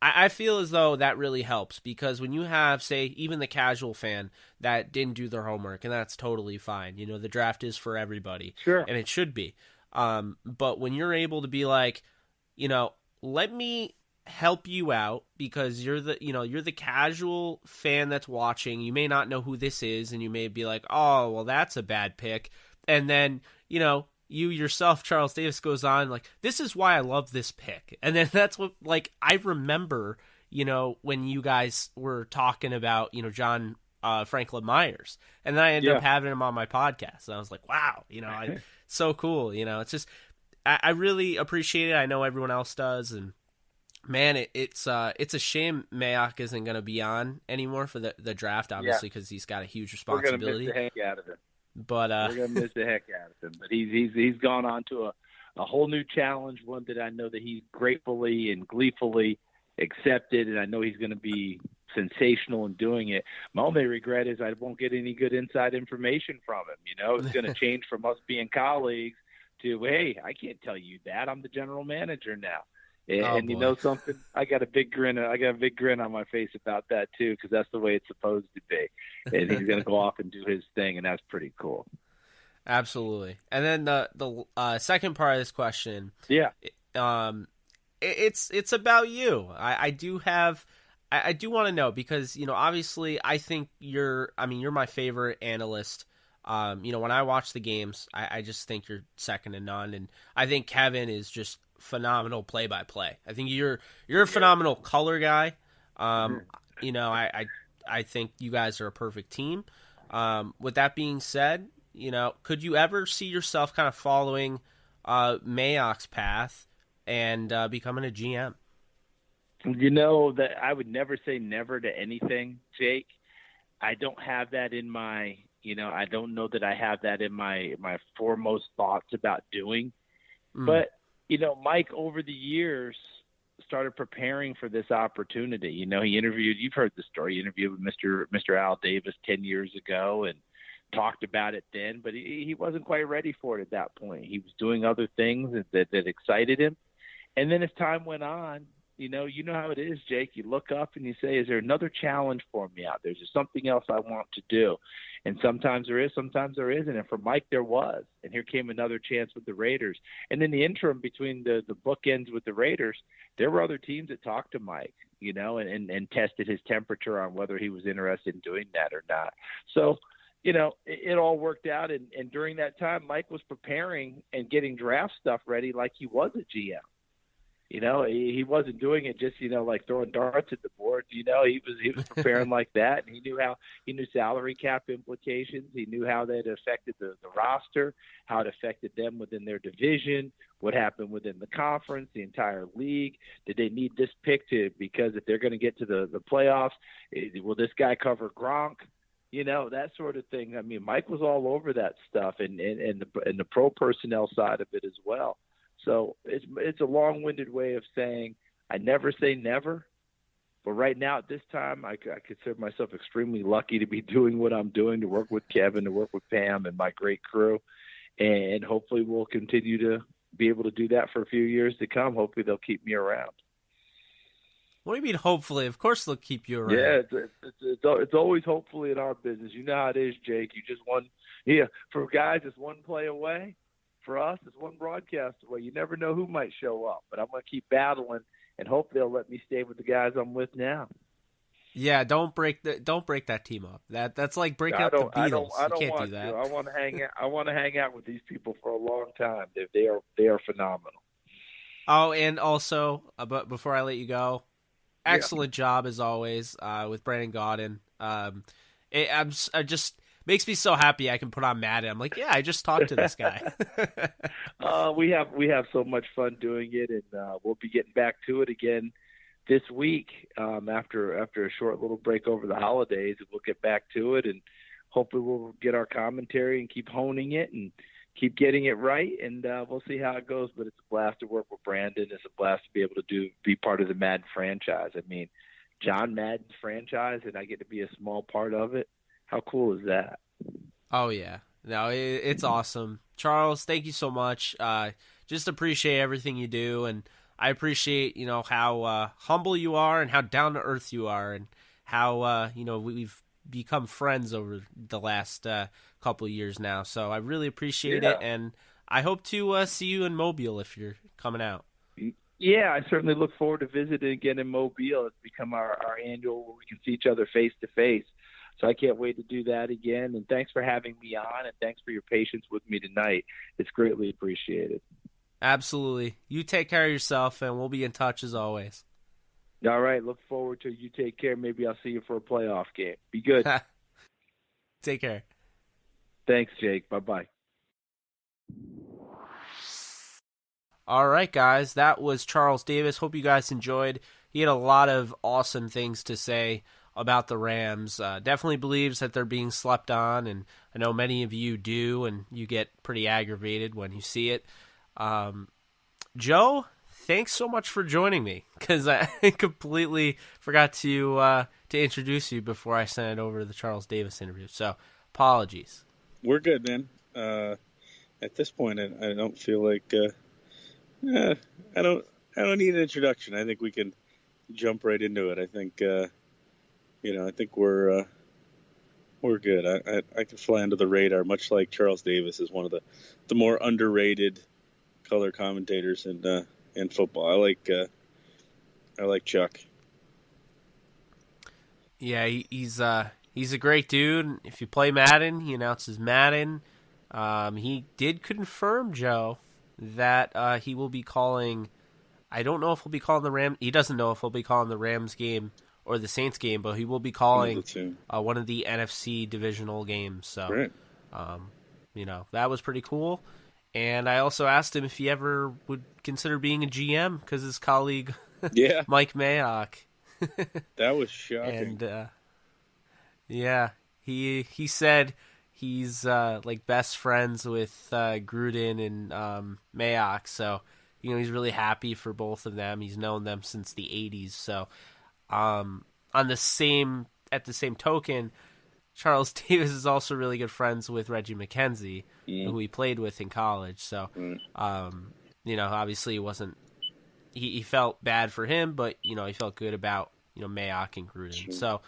as though that really helps, because when you have, say, even the casual fan that didn't do their homework, and that's totally fine. The draft is for everybody, sure, and it should be. But when you're able to be like, let me help you out, because you're the casual fan that's watching. You may not know who this is, and you may be like, oh, well, that's a bad pick, and then you yourself, Charles Davis, goes on like, this is why I love this pick. And then that's what, I remember, when you guys were talking about, John Franklin Myers. And then I ended up having him on my podcast. And I was like, wow, so cool. It's just, I really appreciate it. I know everyone else does. And man, it's a shame Mayock isn't going to be on anymore for the draft, obviously, because he's got a huge responsibility. We're going to miss the heck out of it. But we're gonna miss the heck out of him. But he's gone on to a whole new challenge, one that I know that he gratefully and gleefully accepted, and I know he's going to be sensational in doing it. My only regret is I won't get any good inside information from him. It's going to change from us being colleagues to, hey, I can't tell you that. I'm the general manager now. And you know something? I got a big grin on my face about that too, because that's the way it's supposed to be. And he's going to go off and do his thing, and that's pretty cool. Absolutely. And then the second part of this question, it's about you. I do have I do want to know because, obviously I think you're my favorite analyst. When I watch the games, I just think you're second to none. And I think Kevin is just phenomenal play-by-play. I think you're a phenomenal color guy. I think you guys are a perfect team. With that being said, could you ever see yourself kind of following Mayock's path and becoming a GM? That I would never say never to anything, Jake. I don't have that in my, I don't know that I have that in my foremost thoughts about doing. But, Mike over the years started preparing for this opportunity. He interviewed, you've heard the story, he interviewed with Mr. Al Davis 10 years ago and talked about it then, but he wasn't quite ready for it at that point. He was doing other things that excited him. And then as time went on, you know how it is, Jake. You look up and you say, is there another challenge for me out there? Is there something else I want to do? And sometimes there is, sometimes there isn't. And for Mike, there was. And here came another chance with the Raiders. And in the interim between the bookends with the Raiders, there were other teams that talked to Mike, and tested his temperature on whether he was interested in doing that or not. So, it all worked out. And during that time, Mike was preparing and getting draft stuff ready like he was a GM. He wasn't doing it just, like throwing darts at the board. He was preparing like that. And he knew salary cap implications. He knew how that affected the roster, how it affected them within their division, what happened within the conference, the entire league. Did they need this pick because if they're going to get to the playoffs, will this guy cover Gronk? That sort of thing. I mean, Mike was all over that stuff and the pro personnel side of it as well. So it's a long-winded way of saying I never say never, but right now at this time I consider myself extremely lucky to be doing what I'm doing, to work with Kevin, to work with Pam and my great crew, and hopefully we'll continue to be able to do that for a few years to come. Hopefully they'll keep me around. What do you mean hopefully? Of course they'll keep you around. Yeah, it's always hopefully in our business. You know how it is, Jake. You just for guys, it's one play away. For us, it's one broadcast away. You never know who might show up, but I'm going to keep battling, and hope they'll let me stay with the guys I'm with now. Yeah, don't break that team up. That's like break out the Beatles. I don't you can't want do that. to. I want to hang out. I want to hang out with these people for a long time. They are phenomenal. Oh, and also, but before I let you go, excellent job as always with Brandon Gaudin. It just makes me so happy I can put on Madden. I'm like, yeah, I just talked to this guy. We have so much fun doing it, and we'll be getting back to it again this week after a short little break over the holidays. We'll get back to it, and hopefully we'll get our commentary and keep honing it and keep getting it right, and we'll see how it goes. But it's a blast to work with Brandon. It's a blast to be able to be part of the Madden franchise. I mean, John Madden's franchise, and I get to be a small part of it. How cool is that? Oh, yeah. No, it's awesome. Charles, thank you so much. Just appreciate everything you do, and I appreciate, how humble you are and how down-to-earth you are and how, we've become friends over the last couple of years now. So I really appreciate it, and I hope to see you in Mobile if you're coming out. Yeah, I certainly look forward to visiting again in Mobile. It's become our annual where we can see each other face-to-face. So I can't wait to do that again. And thanks for having me on, and thanks for your patience with me tonight. It's greatly appreciated. Absolutely. You take care of yourself, and we'll be in touch as always. All right. Look forward to it. You take care. Maybe I'll see you for a playoff game. Be good. Take care. Thanks, Jake. Bye-bye. All right, guys. That was Charles Davis. Hope you guys enjoyed. He had a lot of awesome things to say about the Rams. Definitely believes that they're being slept on, and I know many of you do, and you get pretty aggravated when you see it. Joe, thanks so much for joining me, because I completely forgot to introduce you before I sent it over to the Charles Davis interview, so apologies. We're good, man. At this point, I don't feel like I don't need an introduction. I think we can jump right into it. I think I think we're good. I can fly under the radar, much like Charles Davis is one of the more underrated color commentators in football. I like Chuck. Yeah, he's a great dude. If you play Madden, he announces Madden. He did confirm, Joe, that he will be calling. I don't know if he'll be calling the Rams. He doesn't know if he'll be calling the Rams game or the Saints game, but he will be calling one of the NFC divisional games. So, right. That was pretty cool. And I also asked him if he ever would consider being a GM because his colleague, Mike Mayock. That was shocking. And he said he's like best friends with Gruden and Mayock, so he's really happy for both of them. He's known them since the '80s. So, at the same token, Charles Davis is also really good friends with Reggie McKenzie, who he played with in college. So, obviously he wasn't. He felt bad for him, but he felt good about Mayock and Gruden. Sure. So,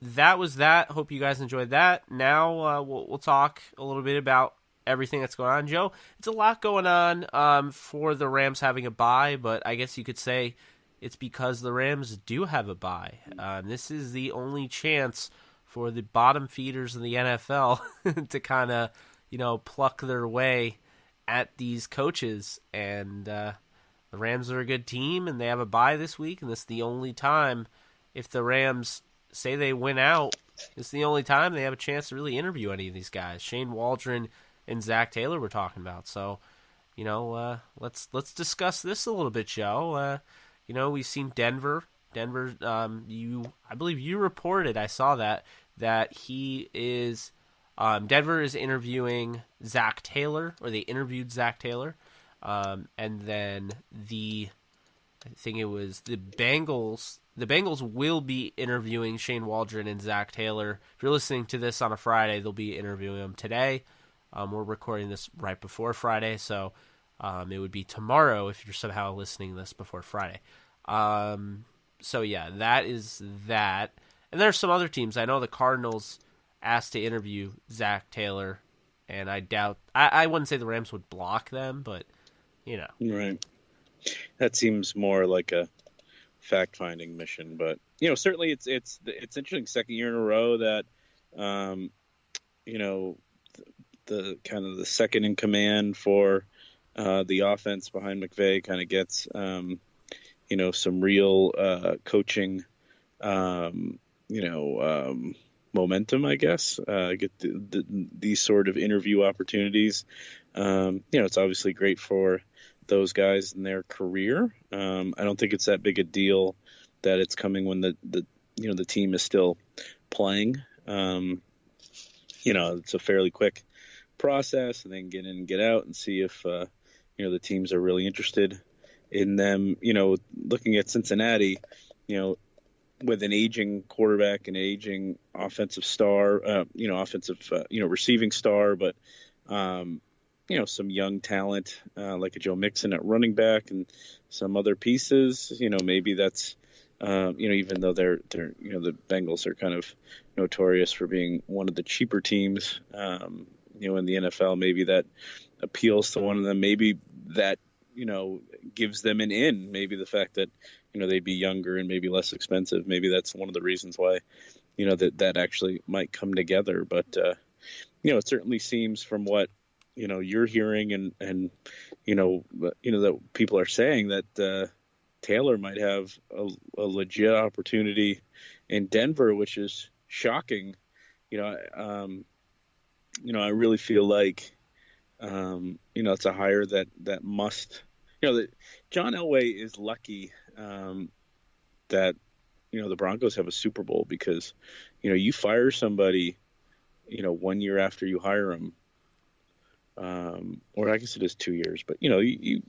that was that. Hope you guys enjoyed that. Now we'll talk a little bit about everything that's going on, Joe. It's a lot going on for the Rams having a bye, but I guess you could say it's because the Rams do have a bye. This is the only chance for the bottom feeders in the NFL to kind of pluck their way at these coaches, and the Rams are a good team, and they have a bye this week, and this is the only time, if the Rams say they win out, it's the only time they have a chance to really interview any of these guys. Shane Waldron and Zach Taylor we're talking about. So, let's discuss this a little bit, Joe. We've seen Denver. I believe you reported, I saw that he is, Denver is interviewing Zach Taylor, or they interviewed Zach Taylor. And then I think it was the Bengals. The Bengals will be interviewing Shane Waldron and Zach Taylor. If you're listening to this on a Friday, they'll be interviewing them today. We're recording this right before Friday, so it would be tomorrow if you're somehow listening to this before Friday. That is that. And there's some other teams. I know the Cardinals asked to interview Zach Taylor, and I doubt. I wouldn't say the Rams would block them, but Right. That seems more like a fact-finding mission, but certainly it's interesting. Second year in a row that the kind of the second in command for the offense behind McVay kind of gets some real coaching momentum, I guess. Get these sort of interview opportunities. It's obviously great for those guys in their career. I don't think it's that big a deal that it's coming when the team is still playing. It's a fairly quick process, and then get in and get out and see if the teams are really interested in them. Looking at Cincinnati, with an aging quarterback and aging offensive star, receiving star, but some young talent like a Joe Mixon at running back and some other pieces. Maybe that's even though they're the Bengals are kind of notorious for being one of the cheaper teams in the NFL. Maybe that appeals to one of them. Maybe that gives them an in. Maybe the fact that they'd be younger and maybe less expensive. Maybe that's one of the reasons why that actually might come together. But it certainly seems from what you're hearing and that people are saying that Taylor might have a legit opportunity in Denver, which is shocking. I really feel like it's a hire that must. That John Elway is lucky that the Broncos have a Super Bowl, because you fire somebody 1 year after you hire them. Or I guess it is 2 years, but you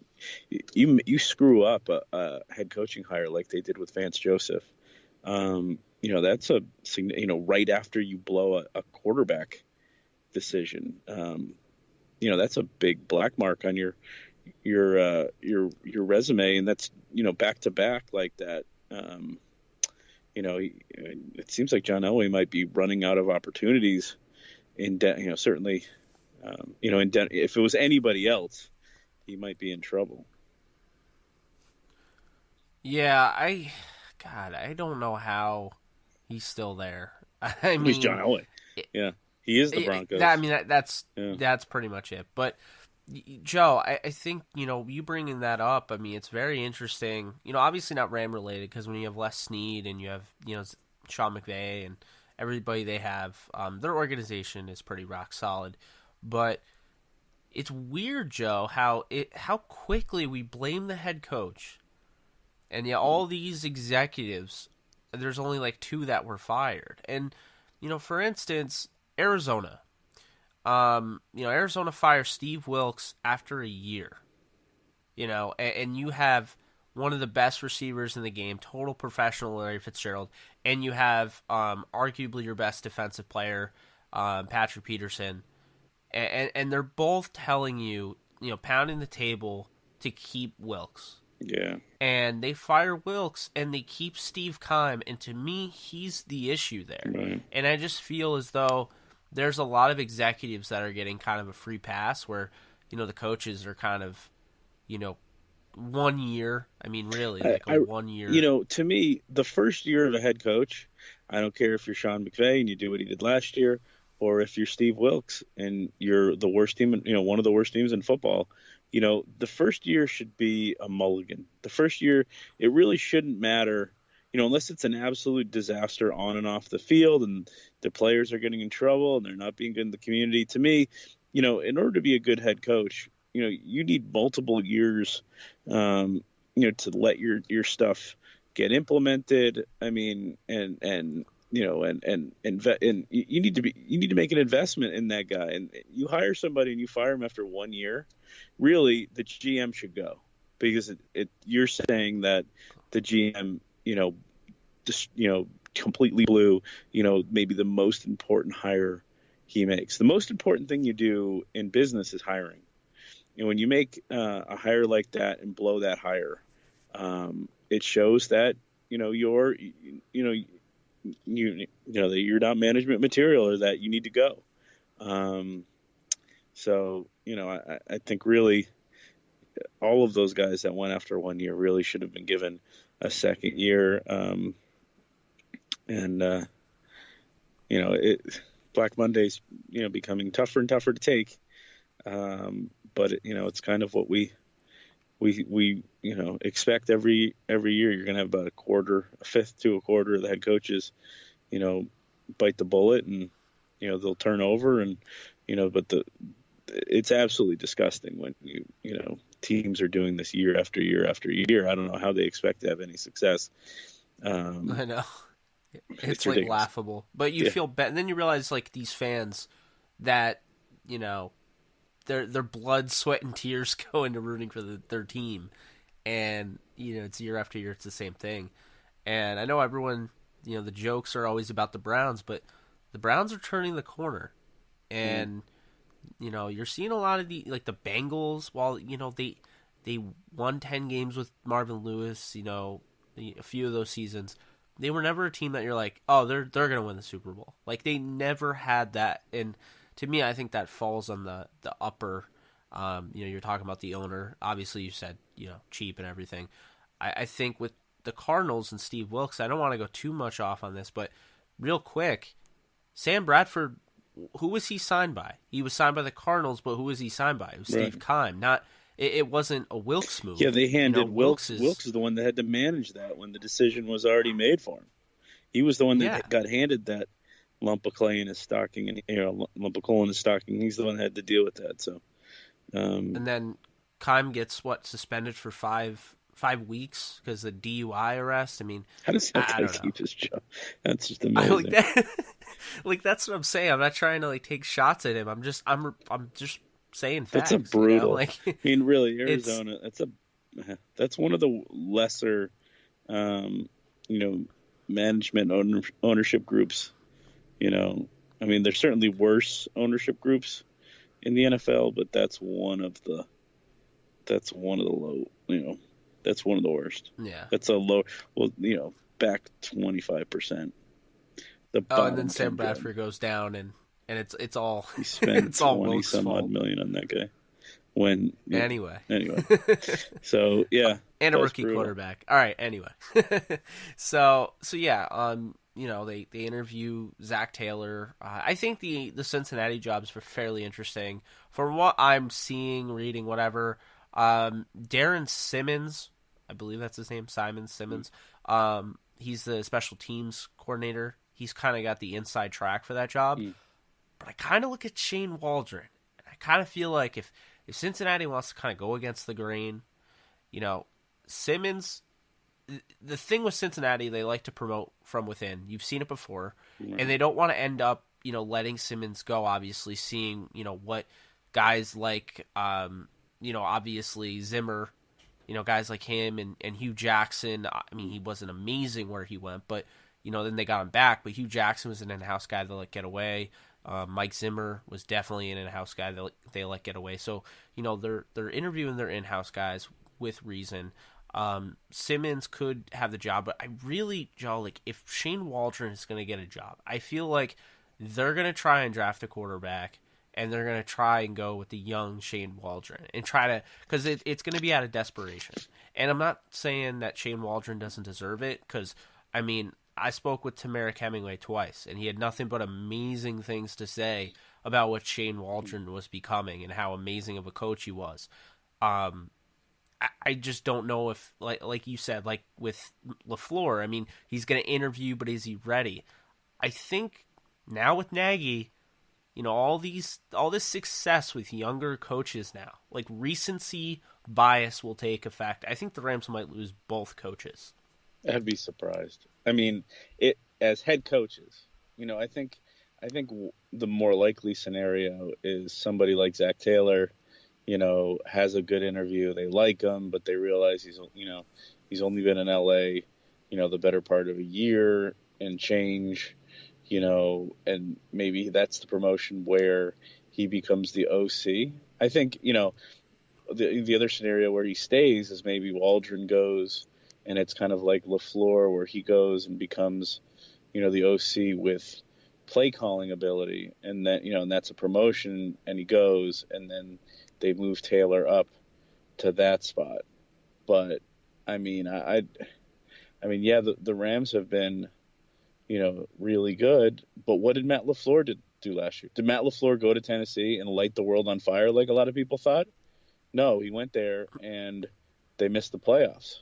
screw up a head coaching hire like they did with Vance Joseph. That's right after you blow a quarterback decision. That's a big black mark on your resume, and that's back to back like that. It seems like John Elway might be running out of opportunities in certainly. If it was anybody else, he might be in trouble. Yeah, God, I don't know how he's still there. I mean, he's John Elway. Yeah, he is the Broncos. That's pretty much it. But Joe, I think, you bringing that up, I mean, it's very interesting. Obviously not Ram related, because when you have Les Snead and you have, Sean McVay and everybody they have, their organization is pretty rock solid. But it's weird, Joe, how quickly we blame the head coach. And yet all these executives, there's only like 2 that were fired. And, for instance, Arizona. Arizona fires Steve Wilkes after a year. And you have one of the best receivers in the game, total professional Larry Fitzgerald, and you have arguably your best defensive player, Patrick Peterson. And they're both telling you, pounding the table to keep Wilkes. Yeah. And they fire Wilkes and they keep Steve Keim, and to me, he's the issue there. Right. And I just feel as though there's a lot of executives that are getting kind of a free pass where, the coaches are kind of, 1 year. I mean, really, like 1 year. To me, the first year of a head coach, I don't care if you're Sean McVay and you do what he did last year, or if you're Steve Wilkes and you're the worst team, one of the worst teams in football. The first year should be a mulligan. The first year, it really shouldn't matter, unless it's an absolute disaster on and off the field and the players are getting in trouble and they're not being good in the community. To me, in order to be a good head coach, you need multiple years, to let your stuff get implemented. I mean, and you need to make an investment in that guy. And you hire somebody and you fire him after 1 year, really the GM should go, because you're saying that the GM, completely blew, maybe the most important hire he makes. The most important thing you do in business is hiring. When you make a hire like that and blow that hire, it shows that that you're not management material, or that you need to go. So I think really all of those guys that went after 1 year really should have been given a second year. Black Monday's becoming tougher and tougher to take. But it's kind of what we expect every year. You're going to have about a fifth to a quarter of the head coaches, bite the bullet, and they'll turn over, and but it's absolutely disgusting when teams are doing this year after year after year. I don't know how they expect to have any success. I know it's like laughable, but you feel bad, and then you realize like these fans that their blood, sweat, and tears go into rooting for their team, and it's year after year, it's the same thing. And I know everyone, the jokes are always about the Browns, but the Browns are turning the corner, and you're seeing a lot of the Bengals. While they won 10 games with Marvin Lewis, a few of those seasons, they were never a team that you're like, oh, they're gonna win the Super Bowl. Like, they never had that. And to me, I think that falls on the upper. You're talking about the owner. Obviously, you said cheap and everything. I think with the Cardinals and Steve Wilkes, I don't want to go too much off on this, but real quick, Sam Bradford, who was he signed by? He was signed by the Cardinals, but who was he signed by? It was Steve Keim. It wasn't a Wilkes move. Yeah, they handed Wilkes is the one that had to manage that when the decision was already made for him. He was the one that got handed that lump of clay in his stocking, and lump of coal in his stocking. He's the one that had to deal with that. So, and then Keim gets suspended for five weeks because of the DUI arrest. I mean, how does that guy keep his job? That's just amazing. That's what I'm saying. I'm not trying to take shots at him. I'm just saying facts. That's a brutal. I mean, really, Arizona. That's one of the lesser, management ownership groups. I mean, there's certainly worse ownership groups in the NFL, but that's one of the low. That's one of the worst. Yeah. That's a low. Well, back 25%. And then Sam Bradford goes down, and it's all he spent it's all 20 some odd million on that guy. when Anyway. So yeah, and a rookie quarterback. All right. Anyway, so yeah. They interview Zach Taylor. I think the Cincinnati jobs were fairly interesting from what I'm seeing, reading, whatever. Darren Simmons, I believe that's his name, Simon Simmons. He's the special teams coordinator. He's kind of got the inside track for that job. But I kind of look at Shane Waldron. I kind of feel like if Cincinnati wants to kind of go against the grain, Simmons, the thing with Cincinnati, they like to promote from within. You've seen it before. And they don't want to end up, letting Simmons go, obviously, seeing, what guys like, obviously Zimmer, guys like him and Hugh Jackson. I mean, he wasn't amazing where he went, but, then they got him back. But Hugh Jackson was an in-house guy that let get away. Mike Zimmer was definitely an in-house guy that they let get away. So, they're interviewing their in-house guys with reason. Simmons could have the job, but I really, Joe, if Shane Waldron is going to get a job, I feel like they're going to try and draft a quarterback, and they're going to try and go with the young Shane Waldron and try to, because it's going to be out of desperation. And I'm not saying that Shane Waldron doesn't deserve it, because, I mean, I spoke with Tamarick Hemingway twice, and he had nothing but amazing things to say about what Shane Waldron was becoming and how amazing of a coach he was. I just don't know if, like you said, like with LaFleur, I mean, he's going to interview, but is he ready? I think now with Nagy, all this success with younger coaches now, like recency bias will take effect. I think the Rams might lose both coaches. I'd be surprised. I mean, as head coaches, I think the more likely scenario is somebody like Zach Taylor, has a good interview. They like him, but they realize he's only been in LA, the better part of a year and change, and maybe that's the promotion where he becomes the OC. I think, the other scenario where he stays is maybe Waldron goes, and it's kind of like LaFleur where he goes and becomes, the OC with play calling ability, and that, and that's a promotion, and he goes, and then they move Taylor up to that spot. But I mean, yeah, the Rams have been, really good. But what did Matt LaFleur do last year? Did Matt LaFleur go to Tennessee and light the world on fire like a lot of people thought? No, he went there and they missed the playoffs.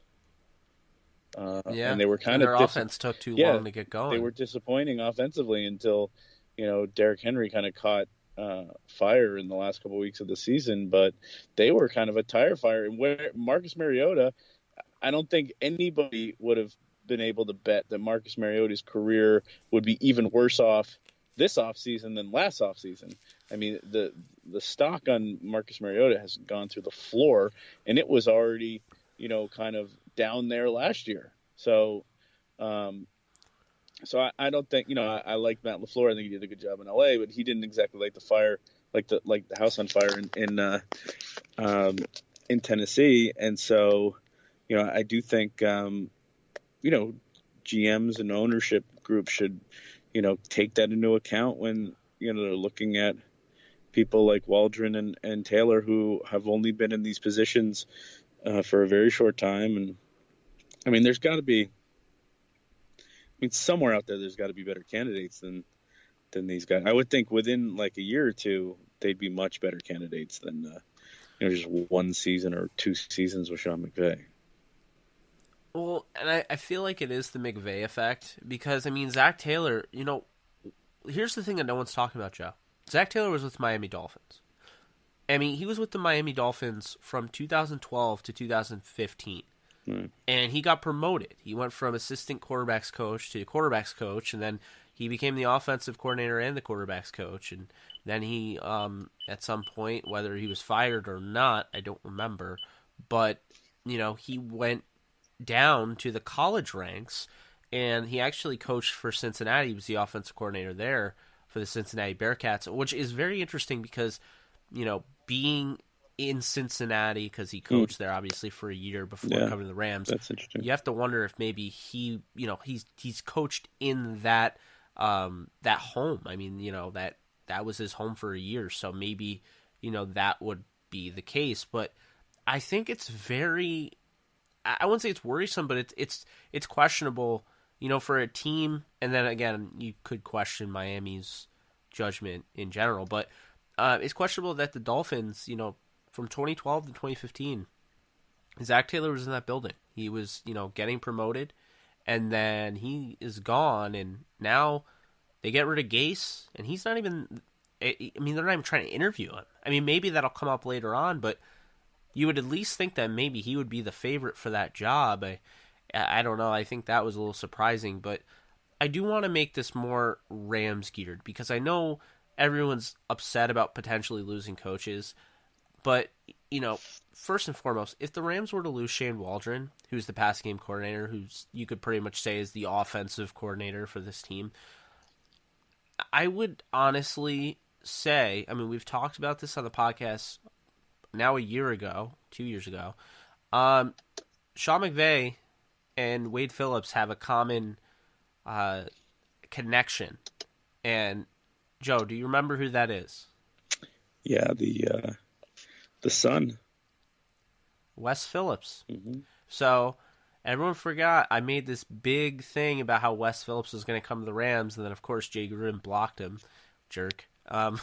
And they were kind of their offense took too long to get going. They were disappointing offensively until, Derrick Henry kind of caught fire in the last couple of weeks of the season, but they were kind of a tire fire. And where Marcus Mariota, I don't think anybody would have been able to bet that Marcus Mariota's career would be even worse off this offseason than last offseason. I mean, the stock on Marcus Mariota has gone through the floor, and it was already, kind of down there last year. So, I don't think, I like Matt LaFleur. I think he did a good job in LA, but he didn't exactly light the fire, like the house on fire in Tennessee. And so, I do think, GMs and ownership groups should, take that into account when, they're looking at people like Waldron and Taylor who have only been in these positions for a very short time. And I mean, there's got to be, somewhere out there's got to be better candidates than these guys. I would think within like a year or two, they'd be much better candidates than, just one season or two seasons with Sean McVay. Well, and I feel like it is the McVay effect because, Zach Taylor, here's the thing that no one's talking about, Joe. Zach Taylor was with Miami Dolphins. He was with the Miami Dolphins from 2012 to 2015. And he got promoted. He went from assistant quarterbacks coach to quarterbacks coach, and then he became the offensive coordinator and the quarterbacks coach. And then he, at some point, whether he was fired or not, I don't remember, but, he went down to the college ranks, and he actually coached for Cincinnati. He was the offensive coordinator there for the Cincinnati Bearcats, which is very interesting because, being in Cincinnati, because he coached there obviously for a year before coming to the Rams. That's interesting. You have to wonder if maybe he, he's coached in that that home. That was his home for a year, so maybe that would be the case, but I think it's very, I wouldn't say it's worrisome, but it's questionable, for a team. And then again, you could question Miami's judgment in general, but it's questionable that the Dolphins, from 2012 to 2015, Zach Taylor was in that building. He was, getting promoted, and then he is gone, and now they get rid of Gase, and he's not even, they're not even trying to interview him. Maybe that'll come up later on, but you would at least think that maybe he would be the favorite for that job. I don't know. I think that was a little surprising, but I do want to make this more Rams geared because I know everyone's upset about potentially losing coaches, but first and foremost, if the Rams were to lose Shane Waldron, who's the pass game coordinator, who's you could pretty much say is the offensive coordinator for this team, I would honestly say, we've talked about this on the podcast now 2 years ago. Sean McVay and Wade Phillips have a common connection. And Joe, do you remember who that is? Yeah, the son. Wes Phillips. Mm-hmm. So everyone forgot I made this big thing about how Wes Phillips was going to come to the Rams, and then of course Jay Gruden blocked him, jerk. But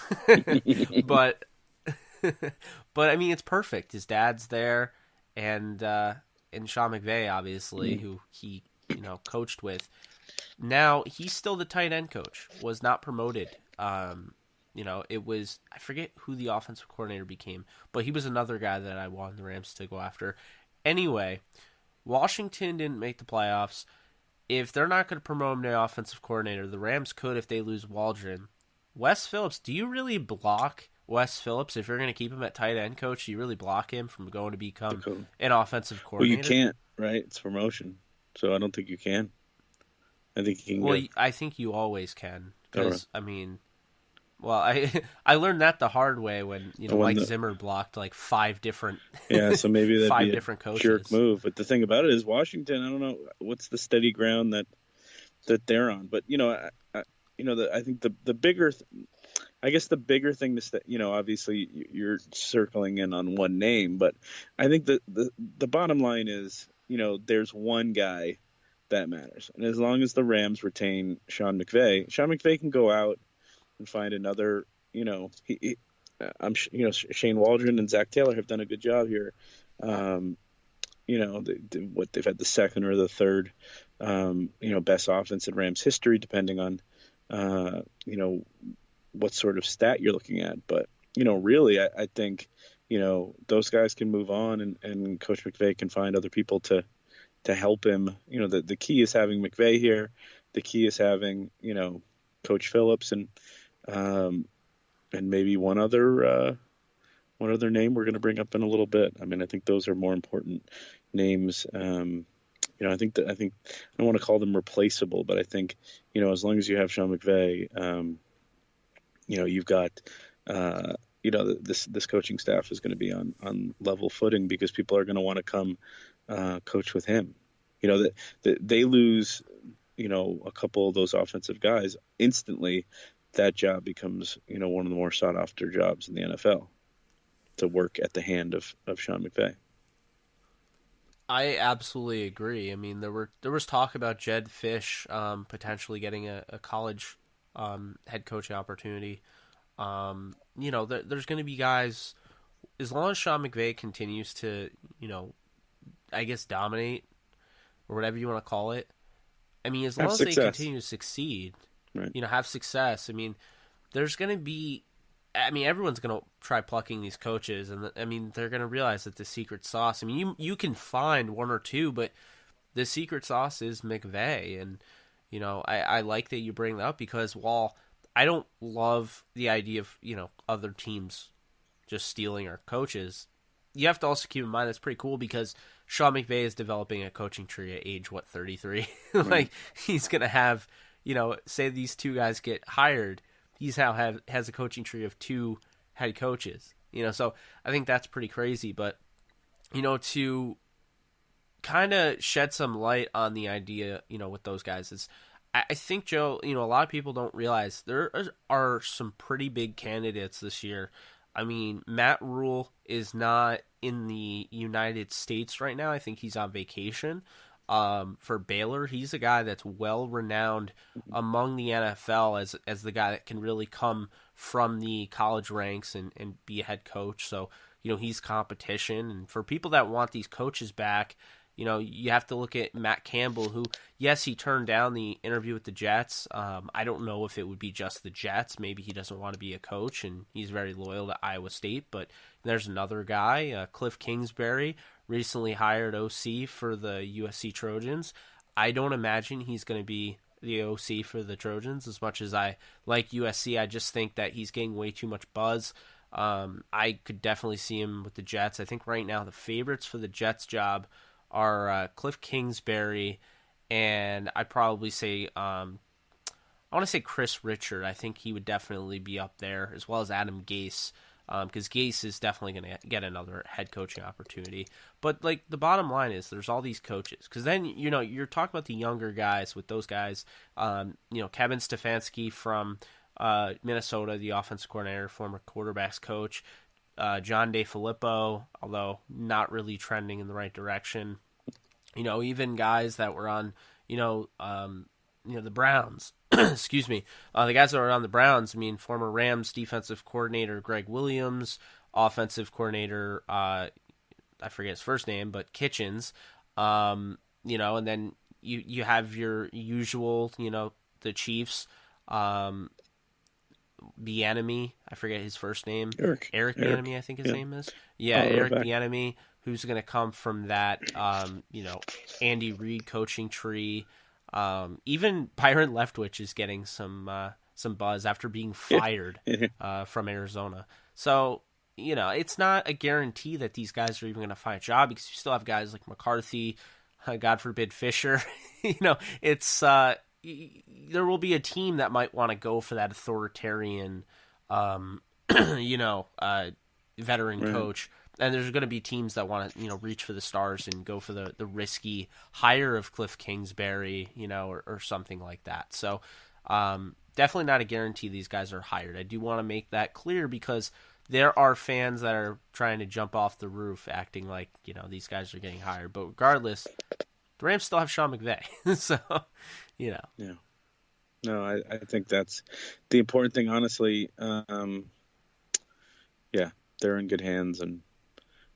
it's perfect. His dad's there, and Sean McVay, obviously, who he coached with. Now he's still the tight end coach. Was not promoted. It was, I forget who the offensive coordinator became, but he was another guy that I wanted the Rams to go after. Anyway, Washington didn't make the playoffs. If they're not going to promote him to offensive coordinator, the Rams could if they lose Waldron. Wes Phillips, do you really block Wes Phillips if you're going to keep him at tight end coach? Do you really block him from going to become an offensive coordinator? Well, you can't, right? It's promotion, so I don't think you can. I think you can. Well, I think you always can because I learned that the hard way when Mike Zimmer blocked like 5 different so maybe that'd 5 be different coaches. Jerk move. But the thing about it is Washington. I don't know what's the steady ground that they're on. But I think the bigger. I guess the bigger thing to obviously you're circling in on one name, but I think the bottom line is there's one guy that matters, and as long as the Rams retain Sean McVay can go out and find another. Shane Waldron and Zach Taylor have done a good job here. They've had the second or the third, best offense in Rams history, depending on, what sort of stat you're looking at. But, really, I think, those guys can move on and Coach McVay can find other people to help him. The key is having McVay here. The key is having, Coach Phillips and maybe one other name we're going to bring up in a little bit. I think those are more important names. I think I don't want to call them replaceable, but I think, as long as you have Sean McVay, you've got, this coaching staff is going to be on level footing because people are going to want to come coach with him. They lose, a couple of those offensive guys instantly. That job becomes, one of the more sought after jobs in the NFL to work at the hand of Sean McVay. I absolutely agree. There was talk about Jed Fish potentially getting a college head coaching opportunity. There's going to be guys, as long as Sean McVay continues to, I guess dominate or whatever you want to call it. As long as they continue to succeed, right. Have success. There's going to be, everyone's going to try plucking these coaches, and they're going to realize that the secret sauce. You can find one or two, but the secret sauce is McVay, and I like that you bring that up because while I don't love the idea of other teams just stealing our coaches, you have to also keep in mind that's pretty cool because Sean McVay is developing a coaching tree at age 33. Right. He's going to have, say these 2 guys get hired, he's has a coaching tree of 2 head coaches. So I think that's pretty crazy. But to kind of shed some light on the idea, with those guys is, I think, Joe, a lot of people don't realize there are some pretty big candidates this year I mean, Matt Rule is not in the United States right now. I think he's on vacation. For Baylor, he's a guy that's well renowned among the NFL as the guy that can really come from the college ranks and be a head coach. So, he's competition. And for people that want these coaches back, you have to look at Matt Campbell, who, yes, he turned down the interview with the Jets. I don't know if it would be just the Jets. Maybe he doesn't want to be a coach, and he's very loyal to Iowa State. But there's another guy, Cliff Kingsbury, recently hired OC for the USC Trojans. I don't imagine he's going to be the OC for the Trojans. As much as I like USC, I just think that he's getting way too much buzz. I could definitely see him with the Jets. I think right now the favorites for the Jets job are Cliff Kingsbury, and I'd probably say I want to say Chris Richard. I think he would definitely be up there, as well as Adam Gase, because Gase is definitely going to get another head coaching opportunity. But the bottom line is there's all these coaches, because then you're talking about the younger guys with those guys. Kevin Stefanski from Minnesota, the offensive coordinator, former quarterbacks coach. John DeFilippo, although not really trending in the right direction. Even guys that were on, the Browns. Excuse me. The guys that were on the Browns. I mean, former Rams defensive coordinator Greg Williams, offensive coordinator, I forget his first name, but Kitchens. And then you have your usual, the Chiefs. Bieniemy, I forget his first name. Eric Bieniemy, I think his name is. Yeah, Eric Bieniemy, who's going to come from that, Andy Reid coaching tree. Even Byron Leftwich is getting some buzz after being fired from Arizona. So, it's not a guarantee that these guys are even going to find a job, because you still have guys like McCarthy, God forbid Fisher. It's there will be a team that might want to go for that authoritarian, veteran coach. And there's going to be teams that want to, reach for the stars and go for the risky hire of Cliff Kingsbury, or something like that. So definitely not a guarantee these guys are hired. I do want to make that clear, because there are fans that are trying to jump off the roof acting like, these guys are getting hired. But regardless, the Rams still have Sean McVay. So, Yeah. No, I think that's the important thing, honestly. They're in good hands, and,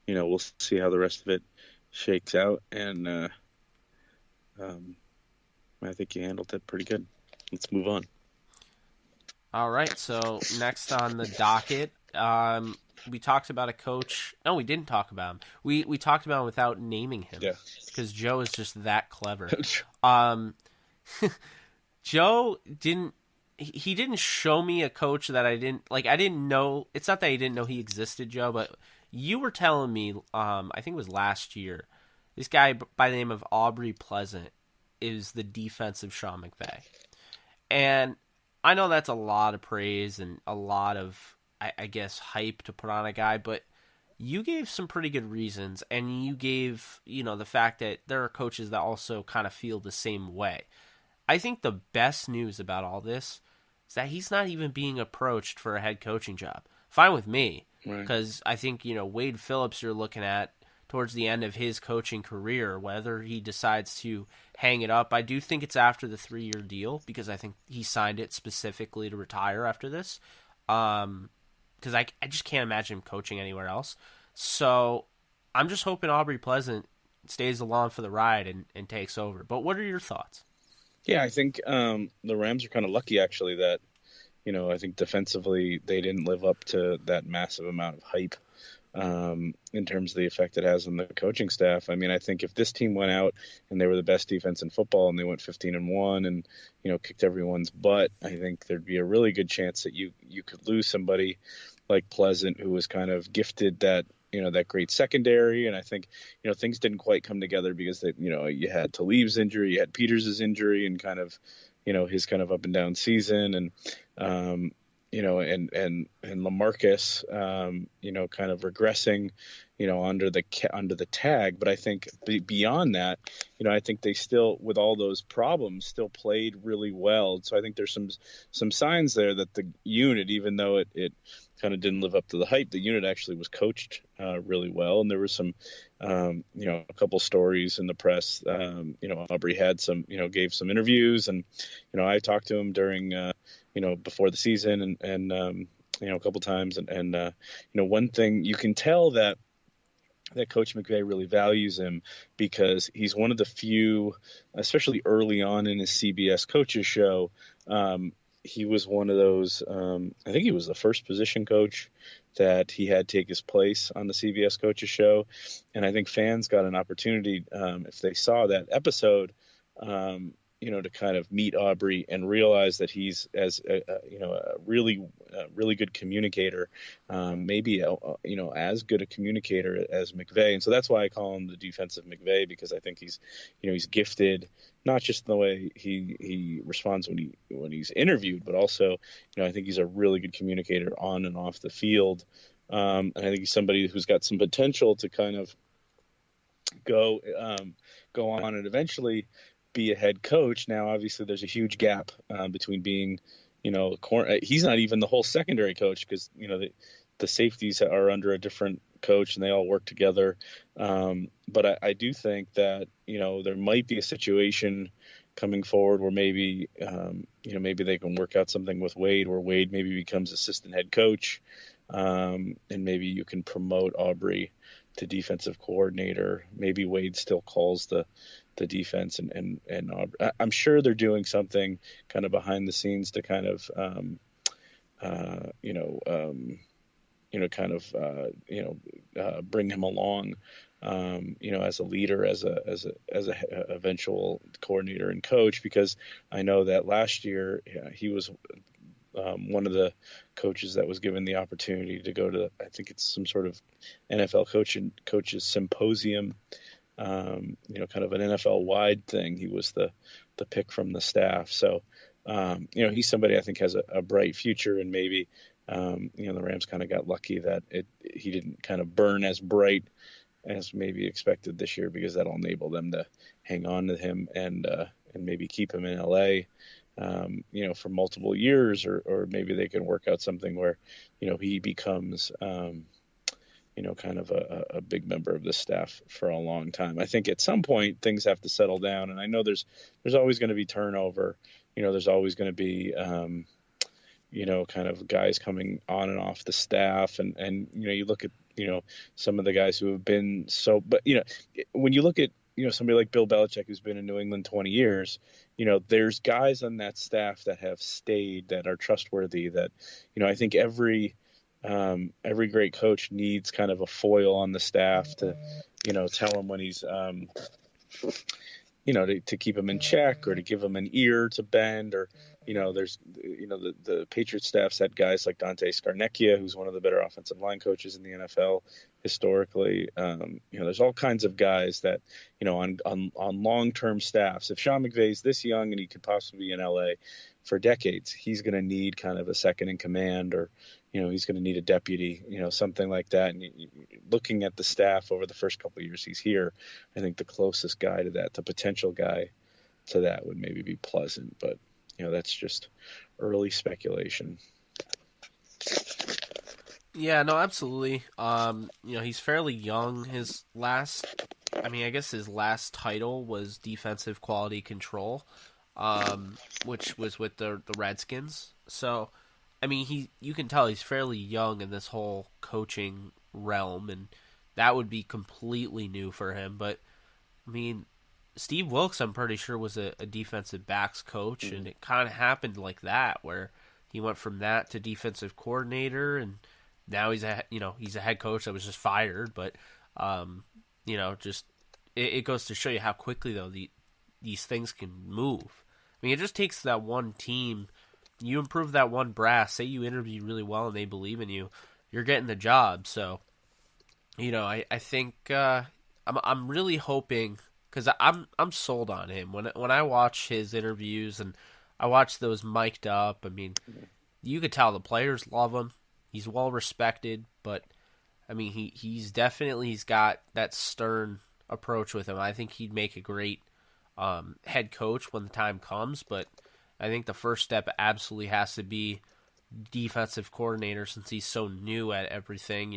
we'll see how the rest of it shakes out. And I think you handled it pretty good. Let's move on. All right. So next on the docket, we talked about a coach. No, we didn't talk about him. We talked about him without naming him. Yeah. Because Joe is just that clever. Joe didn't show me a coach that I didn't know. It's not that I didn't know he existed, Joe, but you were telling me, I think it was last year, this guy by the name of Aubrey Pleasant is the defensive Sean McVay. And I know that's a lot of praise and a lot of, I guess, hype to put on a guy, but you gave some pretty good reasons, and you gave, the fact that there are coaches that also kind of feel the same way. I think the best news about all this is that he's not even being approached for a head coaching job. Fine with me, because I think, Wade Phillips you're looking at towards the end of his coaching career, whether he decides to hang it up. I do think it's after the 3-year deal, because I think he signed it specifically to retire after this, because I just can't imagine him coaching anywhere else. So I'm just hoping Aubrey Pleasant stays along for the ride and takes over. But what are your thoughts? Yeah, I think the Rams are kind of lucky, actually, that, I think defensively they didn't live up to that massive amount of hype in terms of the effect it has on the coaching staff. I mean, I think if this team went out and they were the best defense in football and they went 15-1 and, kicked everyone's butt, I think there'd be a really good chance that you could lose somebody like Pleasant, who was kind of gifted that, that great secondary. And I think, things didn't quite come together because you had Talib's injury, you had Peters' injury, and kind of, his kind of up and down season. And and LaMarcus, kind of regressing, under the tag. But I think beyond that, I think they still, with all those problems, still played really well. So I think there's some signs there that the unit, even though it kind of didn't live up to the hype, the unit actually was coached really well. And there was some, a couple stories in the press. Aubrey had some, gave some interviews, and I talked to him during before the season and a couple times. And one thing you can tell that Coach McVay really values him, because he's one of the few, especially early on in his CBS coaches show, he was one of those, I think he was the first position coach that he had take his place on the CBS coaches show. And I think fans got an opportunity, if they saw that episode, to kind of meet Aubrey and realize that he's as a really good communicator, maybe as good a communicator as McVay. And so that's why I call him the defensive McVay, because I think he's gifted, not just in the way he responds when he's interviewed, but also, I think he's a really good communicator on and off the field. And I think he's somebody who's got some potential to kind of go on and eventually be a head coach. Now, obviously, there's a huge gap between being, he's not even the whole secondary coach, because the safeties are under a different coach and they all work together. But I do think that there might be a situation coming forward where maybe maybe they can work out something with Wade, where Wade maybe becomes assistant head coach, and maybe you can promote Aubrey to defensive coordinator. Maybe Wade still calls the defense, and I'm sure they're doing something kind of behind the scenes to kind of bring him along, as a leader, as a eventual coordinator and coach, because I know that last year he was one of the coaches that was given the opportunity to go to, I think it's some sort of NFL coaches symposium, kind of an NFL wide thing. He was the pick from the staff. So, he's somebody I think has a bright future, and maybe, the Rams kind of got lucky that he didn't kind of burn as bright as maybe expected this year, because that'll enable them to hang on to him and maybe keep him in LA, for multiple years, or maybe they can work out something where, he becomes, kind of a big member of the staff for a long time. I think at some point things have to settle down, and I know there's always going to be turnover. There's always going to be, kind of guys coming on and off the staff, and you look at, some of the guys who have been but when you look at, somebody like Bill Belichick, who's been in New England 20 years, there's guys on that staff that have stayed, that are trustworthy, that, I think every great coach needs kind of a foil on the staff to, tell him when he's, to keep him in check, or to give him an ear to bend, or, there's, the Patriots staff's had guys like Dante Scarnecchia, who's one of the better offensive line coaches in the NFL historically. There's all kinds of guys that, on long-term staffs. If Sean McVay's this young and he could possibly be in LA for decades, he's going to need kind of a second in command, or, he's going to need a deputy, something like that. And looking at the staff over the first couple of years he's here, I think the closest guy to that, the potential guy to that, would maybe be Pleasant. But, that's just early speculation. Yeah, no, absolutely. He's fairly young. His last title was defensive quality control, which was with the Redskins. So, you can tell he's fairly young in this whole coaching realm, and that would be completely new for him. But, Steve Wilkes, I'm pretty sure, was a defensive backs coach, and it kind of happened like that, where he went from that to defensive coordinator, and now he's a head coach that was just fired. But, it goes to show you how quickly, though, these things can move. It just takes that one team. You improve that one brass. Say you interview really well and they believe in you, you're getting the job. So, I think I'm really hoping, because I'm sold on him. When I watch his interviews and I watch those mic'd up, you could tell the players love him. He's well respected, but I mean, he's got that stern approach with him. I think he'd make a great head coach when the time comes, but I think the first step absolutely has to be defensive coordinator, since he's so new at everything.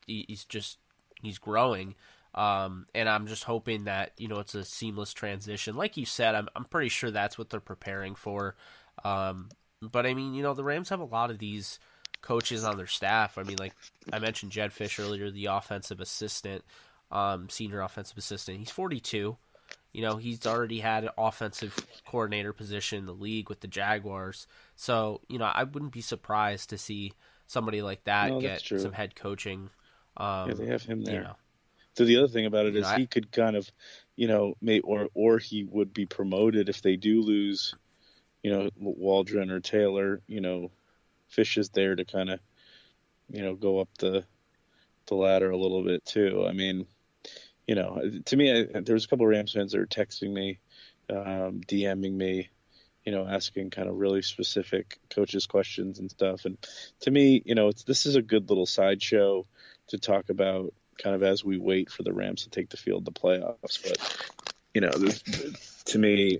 He's growing. And I'm just hoping that, it's a seamless transition. Like you said, I'm pretty sure that's what they're preparing for. But I mean, the Rams have a lot of these coaches on their staff. I mean, like I mentioned Jed Fish earlier, the offensive assistant, senior offensive assistant. He's 42. He's already had an offensive coordinator position in the league with the Jaguars. So, I wouldn't be surprised to see somebody like that get some head coaching. They have him there. So the other thing about it is he could kind of, or he would be promoted if they do lose, Waldron or Taylor. Fish is there to kind of, go up the ladder a little bit too. I mean, to me, there was a couple of Rams fans that were texting me, DMing me, asking kind of really specific coaches questions and stuff. And to me, this is a good little sideshow to talk about kind of as we wait for the Rams to take the field in the playoffs. But, to me,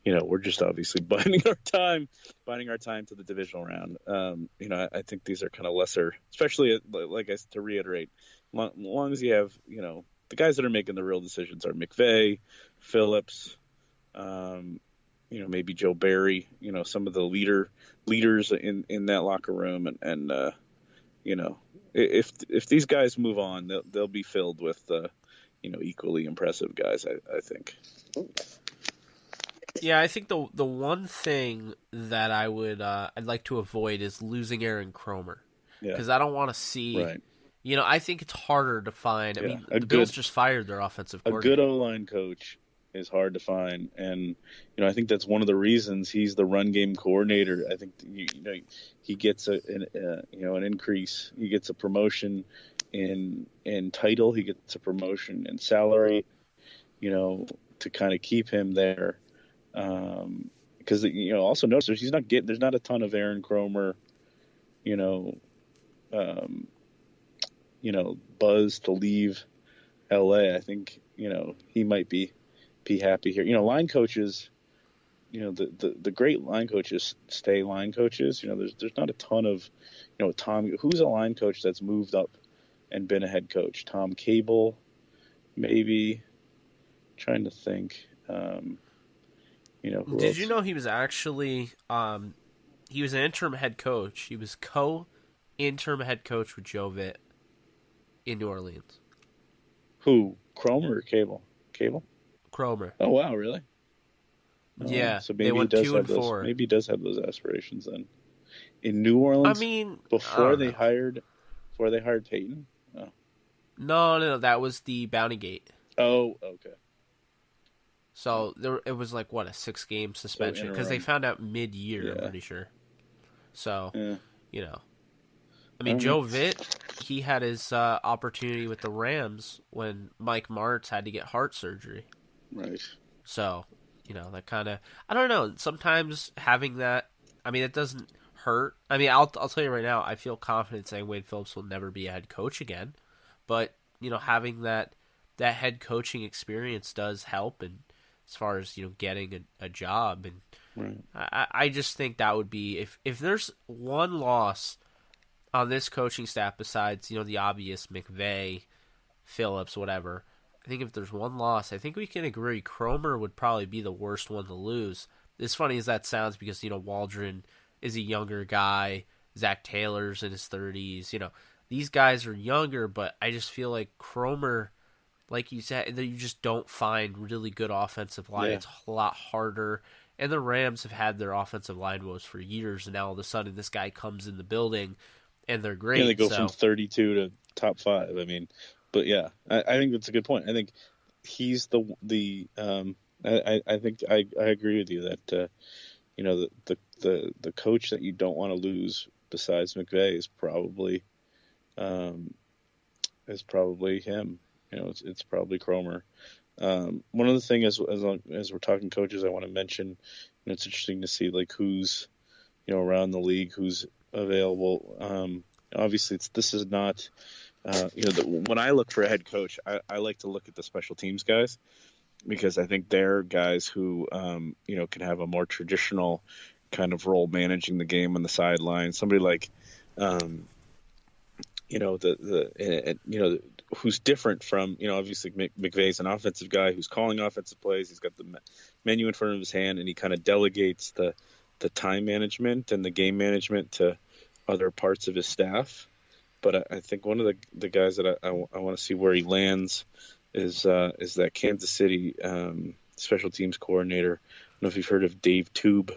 we're just obviously biding our time to the divisional round. I think these are kind of lesser, especially to reiterate, as long as you have, the guys that are making the real decisions are McVay, Phillips, maybe Joe Barry, some of the leaders in that locker room. And if these guys move on, they'll be filled with, equally impressive guys, I think. Yeah, I think the one thing that I'd like to avoid is losing Aaron Cromer, because I don't want to see. Right. I think it's harder to find. I mean, the Bills just fired their offensive coordinator. A good O-line coach is hard to find, and I think that's one of the reasons he's the run game coordinator. I think he gets an increase. He gets a promotion in title. He gets a promotion in salary. To kind of keep him there. Because also notice there's not a ton of Aaron Cromer, buzz to leave LA. I think he might be happy here. Line coaches, the great line coaches stay line coaches. There's not a ton of Tom. Who's a line coach that's moved up and been a head coach? Tom Cable, maybe. Trying to think. Did you know he was actually he was an interim head coach. He was co-interim head coach with Joe Vitt in New Orleans. Who? Cromer or Cable? Cable? Cromer. Oh wow, really? Yeah. So maybe they went he does 2-4. Maybe he does have those aspirations then. In New Orleans. I mean, before they hired Peyton. Oh. No, that was the Bounty Gate. Oh, okay. So it was like a 6-game suspension because they found out mid-year. Yeah. I'm pretty sure. So yeah. I mean, Joe Vitt, he had his opportunity with the Rams when Mike Martz had to get heart surgery. Right. So that kind of, I don't know. Sometimes having that, I mean, it doesn't hurt. I mean, I'll tell you right now, I feel confident saying Wade Phillips will never be a head coach again. But having that head coaching experience does help, and as far as getting a job, and right. I just think that would be if there's one loss on this coaching staff besides the obvious McVay, Phillips, whatever. I think if there's one loss, I think we can agree Cromer would probably be the worst one to lose. As funny as that sounds, because Waldron is a younger guy, Zach Taylor's in his 30s. These guys are younger, but I just feel like Cromer, like you said, that you just don't find really good offensive line. Yeah. It's a lot harder. And the Rams have had their offensive line woes for years, and now all of a sudden this guy comes in the building, and they're great. Yeah, they go from 32 to top 5. I mean, but yeah, I think that's a good point. I think he's I think I agree with you that the coach that you don't want to lose besides McVay is probably him. It's probably Cromer. One of the things as we're talking coaches, I want to mention, it's interesting to see like who's around the league who's available. Obviously, this is not, when I look for a head coach, I like to look at the special teams guys, because I think they're guys who, can have a more traditional kind of role managing the game on the sideline. Somebody like, who's different from, obviously McVay's an offensive guy who's calling offensive plays. He's got the menu in front of his hand, and he kind of delegates the time management and the game management to other parts of his staff. But I think one of the guys that I want to see where he lands is that Kansas City special teams coordinator. I don't know if you've heard of Dave Toub.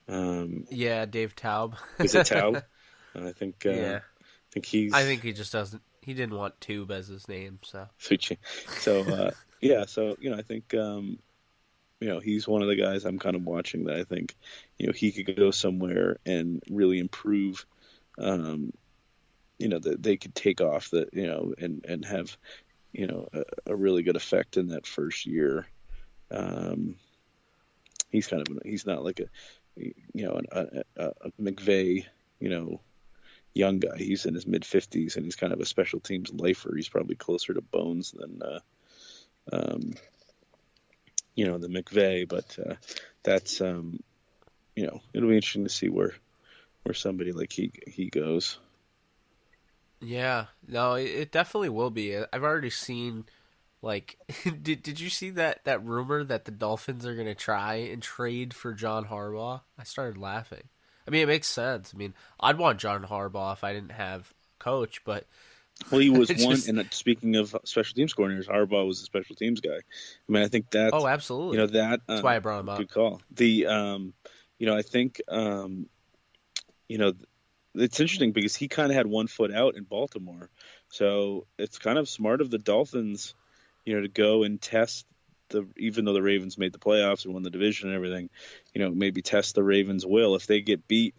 Yeah, Dave Taub. Is it Taub? I think. Yeah. I think he just doesn't. He didn't want Tube as his name, so. So yeah. So I think he's one of the guys I'm kind of watching that I think he could go somewhere and really improve. That they could take off and have a really good effect in that first year. He's not like a McVay, young guy. He's in his mid-50s, and he's kind of a special teams lifer. He's probably closer to Bones than the McVay, but that's it'll be interesting to see where somebody like he goes. Yeah, no, it definitely will be. I've already seen, like, did you see that rumor that the Dolphins are going to try and trade for John Harbaugh? I started laughing. I mean, it makes sense. I mean, I'd want John Harbaugh if I didn't have a coach, but... Well, he was one, and speaking of special teams coordinators, Harbaugh was a special teams guy. I mean, I think that's... Oh, absolutely. That's why I brought him up. Good call. I think, it's interesting because he kind of had one foot out in Baltimore. So it's kind of smart of the Dolphins, to go and test even though the Ravens made the playoffs and won the division and everything, maybe test the Ravens' will. If they get beat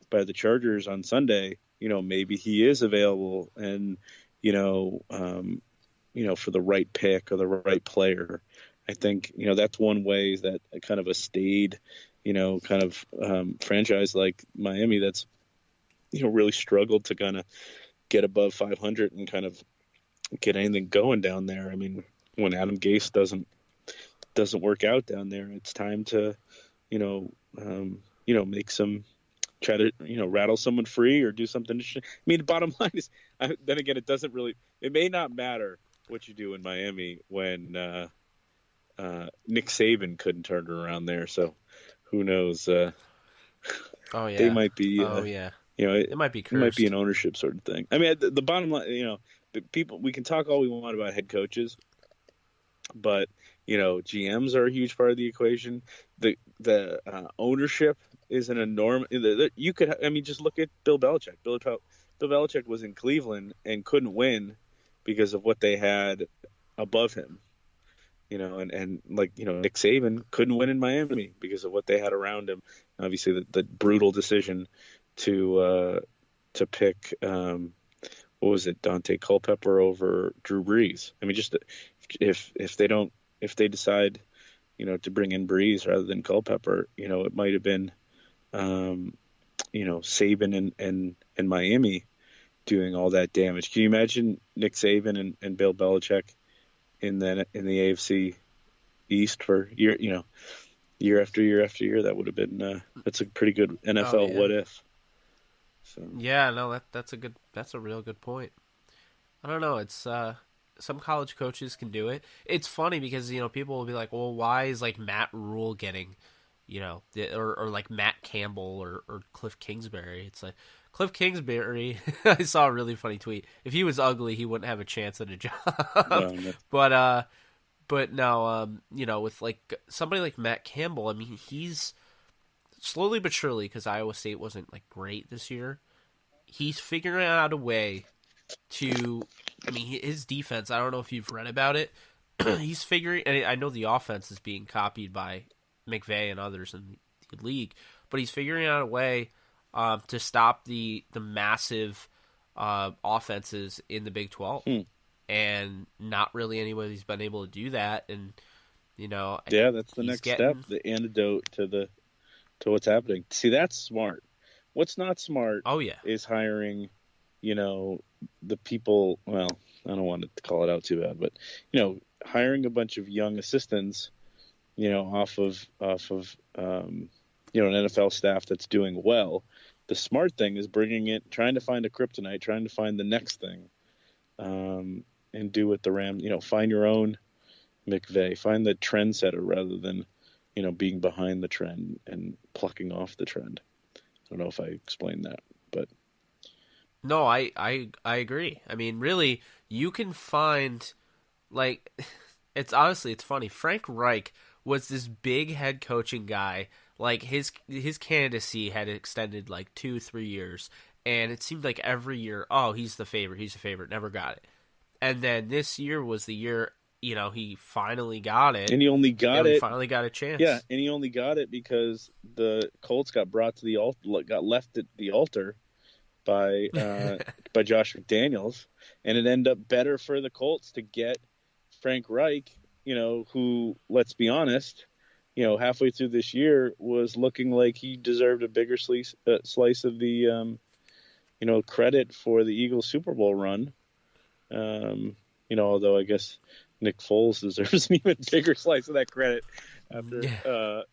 by the Chargers on Sunday, maybe he is available and, for the right pick or the right player. I think, that's one way that kind of a staid, franchise like Miami that's, really struggled to kind of get above 500 and kind of get anything going down there. I mean, when Adam Gase doesn't work out down there, it's time to, make some, try to, rattle someone free or do something interesting. I mean, the bottom line is, then again, it may not matter what you do in Miami when Nick Saban couldn't turn it around there. So who knows? Oh yeah, they might be. Yeah. It might be cursed. It might be an ownership sort of thing. I mean, the bottom line, people, we can talk all we want about head coaches, but GMs are a huge part of the equation. The ownership is an enormous. You could, just look at Bill Belichick. Bill Belichick was in Cleveland and couldn't win because of what they had above him. And Nick Saban couldn't win in Miami because of what they had around him. Obviously, the brutal decision to pick what was it, Dante Culpepper over Drew Brees. I mean, just if they decide to bring in Brees rather than Culpepper, it might have been Saban and Miami doing all that damage. Can you imagine Nick Saban and Bill Belichick in the AFC East for year after year after year? That would have been that's a pretty good NFL what if. So. Yeah, no, that's a real good point. I don't know, it's some college coaches can do it. It's funny because people will be like, well, why is like Matt Rule getting, or like Matt Campbell or Cliff Kingsbury? It's like Cliff Kingsbury. I saw a really funny tweet. If he was ugly, he wouldn't have a chance at a job. No. But no, with like somebody like Matt Campbell, I mean, he's slowly but surely, because Iowa State wasn't like great this year, he's figuring out a way to. I mean, his defense. I don't know if you've read about it. He's figuring. And I know the offense is being copied by McVay and others in the league, but he's figuring out a way to stop the massive offenses in the Big 12. And not really anybody's been able to do that. And that's the next step, the antidote to what's happening. See, that's smart. What's not smart Oh yeah. is hiring, the people. Well, I don't want to call it out too bad, but hiring a bunch of young assistants, off of an NFL staff that's doing well. The smart thing is trying to find a kryptonite, trying to find the next thing, and do what the Rams. Find your own McVay, find the trendsetter rather than being behind the trend and plucking off the trend. I don't know if I explained that, but no, I agree. I mean, really, you can find it's funny. Frank Reich was this big head coaching guy. Like his candidacy had extended 2-3 years, and it seemed like every year, oh, he's the favorite, never got it. And then this year was the year, he finally got it. And he only got it. He finally got a chance. Yeah, and he only got it because the Colts got brought to the altar, got left at the altar by Josh McDaniels, and it ended up better for the Colts to get Frank Reich, who, let's be honest, halfway through this year was looking like he deserved a bigger slice of the, credit for the Eagles Super Bowl run. Although I guess Nick Foles deserves an even bigger slice of that credit after,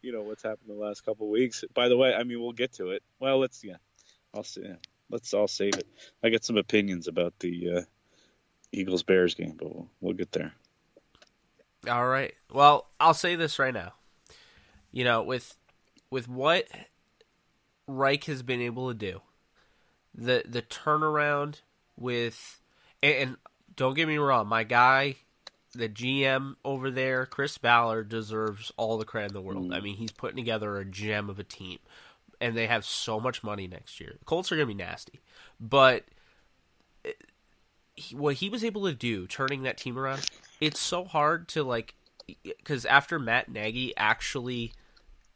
what's happened the last couple of weeks. By the way, I mean, we'll get to it. Well, let's all save it. I got some opinions about the Eagles-Bears game, but we'll get there. All right. Well, I'll say this right now. With what Reich has been able to do, the turnaround with, and don't get me wrong, my guy, the GM over there, Chris Ballard, deserves all the credit in the world. I mean, he's putting together a gem of a team, and they have so much money next year. The Colts are going to be nasty, but what he was able to do, turning that team around, it's so hard to because after Matt Nagy actually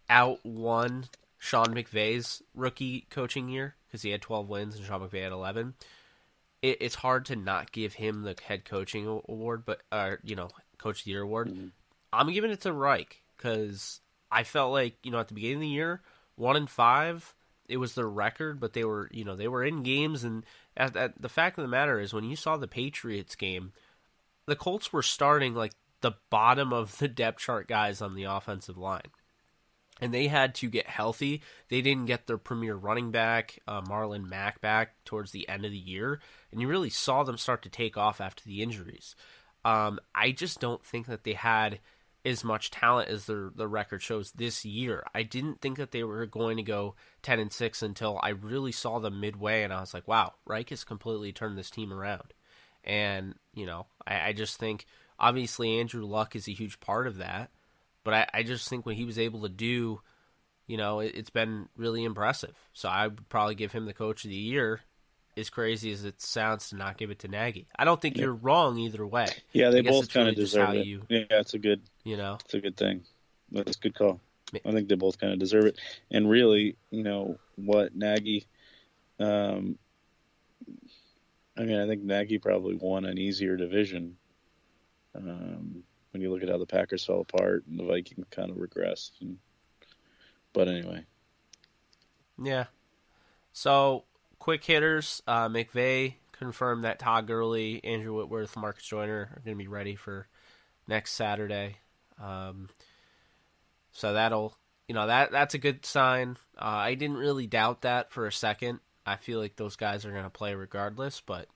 outwon Sean McVay's rookie coaching year, because he had 12 wins and Sean McVay had 11, it's hard to not give him the head coaching award, but coach of the year award. Mm-hmm. I'm giving it to Reich because I felt like at the beginning of the year, 1-5, it was their record, but they were in games, and the fact of the matter is when you saw the Patriots game, the Colts were starting the bottom of the depth chart guys on the offensive line. And they had to get healthy. They didn't get their premier running back, Marlon Mack, back towards the end of the year. And you really saw them start to take off after the injuries. I just don't think that they had as much talent as the record shows this year. I didn't think that they were going to go 10-6 until I really saw them midway. And I was like, wow, Reich has completely turned this team around. And, I just think, obviously, Andrew Luck is a huge part of that. But I just think what he was able to do, it's been really impressive. So I would probably give him the coach of the year, as crazy as it sounds to not give it to Nagy. I don't think you're wrong either way. Yeah, they both kind of deserve it. Yeah, it's a good, it's a good thing. That's a good call. I think they both kind of deserve it. And really, what Nagy, I think Nagy probably won an easier division. When you look at how the Packers fell apart and the Vikings kind of regressed. But anyway. Yeah. So, quick hitters. McVay confirmed that Todd Gurley, Andrew Whitworth, Marcus Joyner are going to be ready for next Saturday. So that'll, that's a good sign. I didn't really doubt that for a second. I feel like those guys are going to play regardless, but,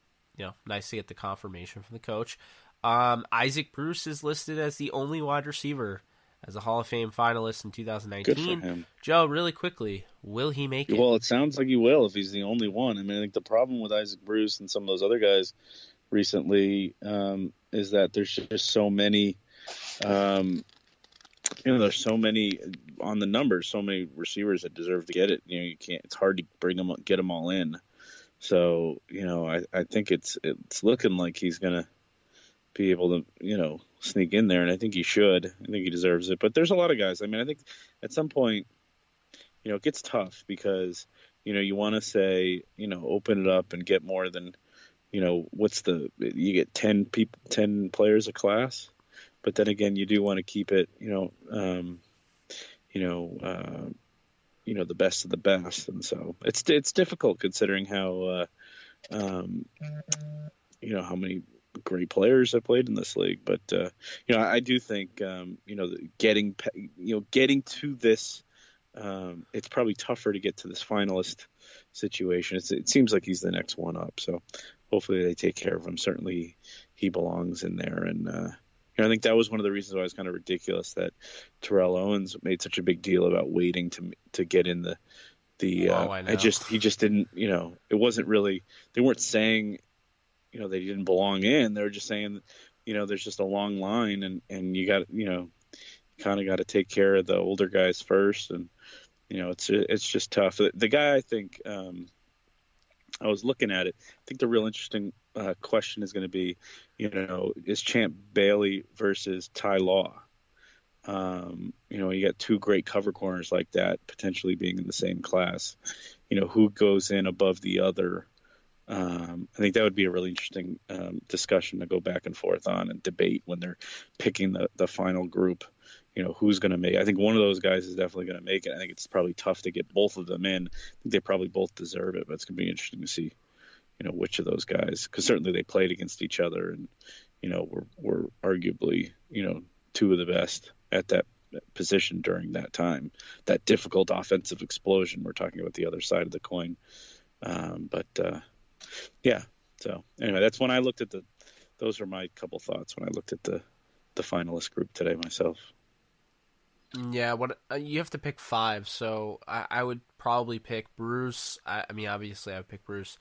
nice to get the confirmation from the coach. Isaac Bruce is listed as the only wide receiver as a Hall of Fame finalist in 2019. Good for him. Joe, really quickly, will he make it? Well, it sounds like he will if he's the only one. I think the problem with Isaac Bruce and some of those other guys recently is that there's just so many, there's so many on the numbers, so many receivers that deserve to get it. You can't. It's hard to get them all in. So I think it's looking like he's gonna be able to, sneak in there, and I think he should. I think he deserves it. But there's a lot of guys. I think at some point, it gets tough because, you want to say, open it up and get more than, you get 10 players a class. But then again, you do want to keep it, the best of the best. And so it's difficult considering how how many great players have played in this league. But I do think getting to this, it's probably tougher to get to this finalist situation. It seems like he's the next one up. So hopefully they take care of him. Certainly he belongs in there. And I think that was one of the reasons why it was kind of ridiculous that Terrell Owens made such a big deal about waiting to get in the. He just didn't. It wasn't really. They weren't saying, they didn't belong in. They were just saying, there's just a long line, and you got, kind of got to take care of the older guys first, and it's just tough. The guy, I think, I was looking at it. I think the real interesting question is going to be, is Champ Bailey versus Ty Law. You got two great cover corners like that potentially being in the same class. Who goes in above the other? I think that would be a really interesting discussion to go back and forth on and debate when they're picking the final group. Who's going to make it. I think one of those guys is definitely going to make it. I think it's probably tough to get both of them in. I think they probably both deserve it, but it's going to be interesting to see, which of those guys, because certainly they played against each other and, were arguably, two of the best at that position during that time, that difficult offensive explosion. We're talking about the other side of the coin. Yeah. So anyway, that's when I looked at those are my couple thoughts when I looked at the finalist group today myself. Yeah, you have to pick 5, so I would probably pick Bruce. Obviously I would pick Bruce.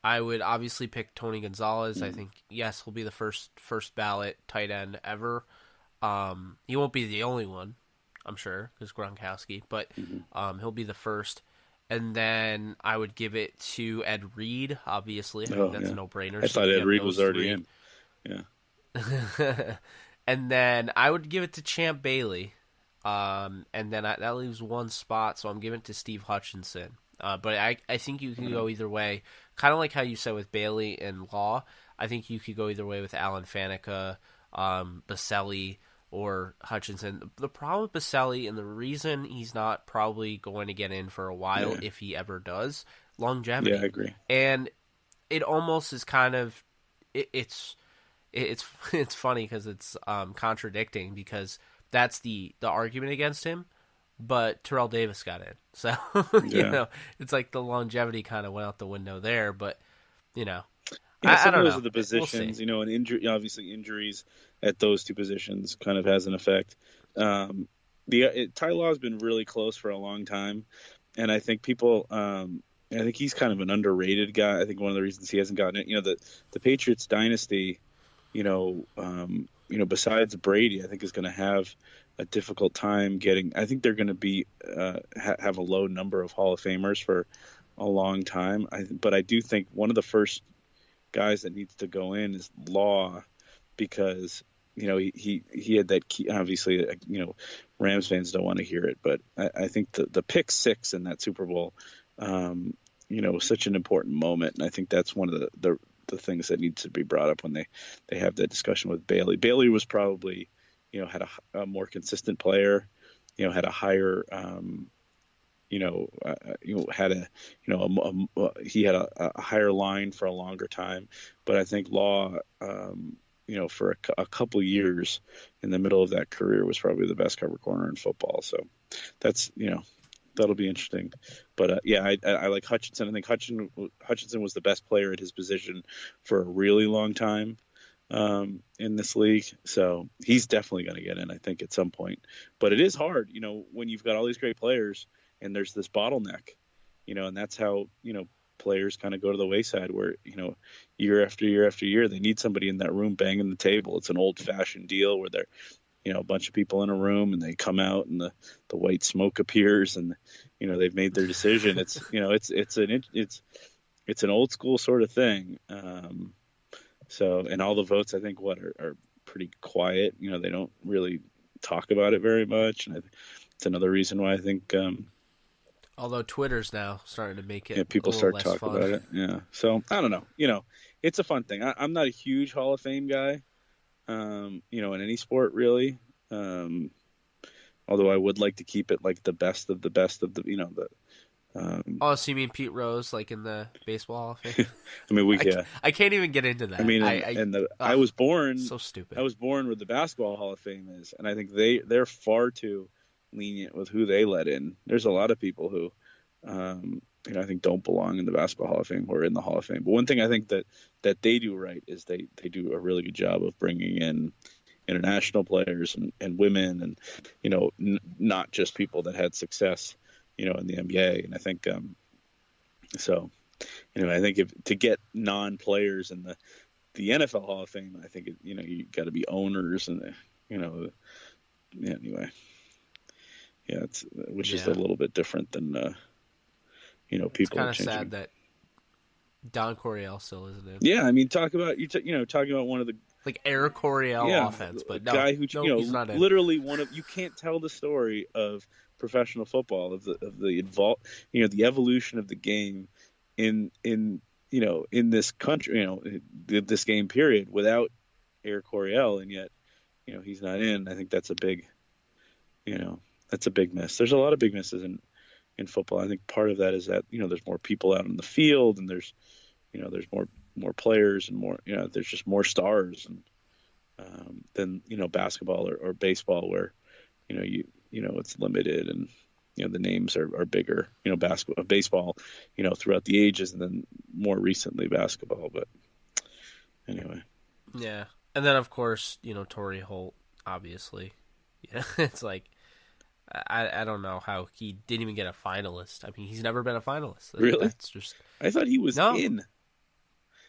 I would obviously pick Tony Gonzalez. I think, yes, he'll be the first ballot tight end ever. He won't be the only one, I'm sure, because Gronkowski, but he'll be the first. And then I would give it to Ed Reed, obviously. I think that's a no-brainer. I thought Ed Reed was already in. Yeah. And then I would give it to Champ Bailey. And then that leaves one spot, so I'm giving it to Steve Hutchinson. But I think you can go either way. Kind of like how you said with Bailey and Law. I think you could go either way with Alan Faneca, Baselli, or Hutchinson. The problem with Baselli, and the reason he's not probably going to get in for a while, if he ever does, longevity. Yeah, I agree. And it almost is kind of it's funny because it's contradicting, because that's the argument against him, but Terrell Davis got in. So, it's like the longevity kind of went out the window there, but, I don't know. Those are the positions, we'll and obviously injuries at those two positions kind of has an effect. Ty Law has been really close for a long time, and I think I think he's kind of an underrated guy. I think one of the reasons he hasn't gotten it, the Patriots dynasty, besides Brady, I think is going to have a difficult time getting. I think they're going to be have a low number of Hall of Famers for a long time. But I do think one of the first guys that needs to go in is Law, because he had that key. Obviously, Rams fans don't want to hear it, but I think the pick 6 in that Super Bowl, was such an important moment, and I think that's one of the things that needs to be brought up when they have that discussion with Bailey. Bailey was probably, had a more consistent player, had a higher, he had a higher line for a longer time. But I think Law, for a couple years in the middle of that career was probably the best cover corner in football. So that's, that'll be interesting. But I like Hutchinson. I think Hutchinson was the best player at his position for a really long time in this league. So he's definitely going to get in, I think, at some point. But it is hard, when you've got all these great players and there's this bottleneck, and that's how, players kind of go to the wayside where, year after year after year, they need somebody in that room banging the table. It's an old fashioned deal where they're, a bunch of people in a room and they come out and the white smoke appears and, they've made their decision. It's, it's an old school sort of thing. So, and all the votes, I think, are pretty quiet. They don't really talk about it very much. And it's another reason why I think, although Twitter's now starting to make it, people start talking about it. Yeah. So I don't know. It's a fun thing. I'm not a huge Hall of Fame guy, in any sport really. Although I would like to keep it like the best of the Oh, so you mean Pete Rose, like in the Baseball Hall of Fame? I mean, I can't even get into that. I mean, I was born so stupid. I was born where the Basketball Hall of Fame is, and I think they're far too lenient with who they let in. There's a lot of people who, I think don't belong in the Basketball Hall of Fame or in the Hall of Fame. But one thing I think that they do right is they do a really good job of bringing in international players and women, and not just people that had success, in the NBA. And I think I think to get non-players in the NFL Hall of Fame, I think you got to be owners and anyway. Yeah, it's a little bit different than people. It's kind of sad that Don Coryell still isn't in. Yeah, I mean, talking about one of the like Eric Coryell offense, but no, guy who he's not in. Literally you can't tell the story of professional football of the evolution of the game in this country, this game period without Eric Coryell, and yet he's not in. I think that's a big miss. There's a lot of big misses in football. I think part of that is that there's more people out in the field, and there's more players and more there's just more stars than basketball or baseball, where it's limited and the names are bigger. Baseball throughout the ages, and then more recently basketball. But anyway, yeah, and then of course Torrey Holt, obviously. It's like I don't know how he didn't even get a finalist. I mean, he's never been a finalist. Really? That's just. I thought he was in.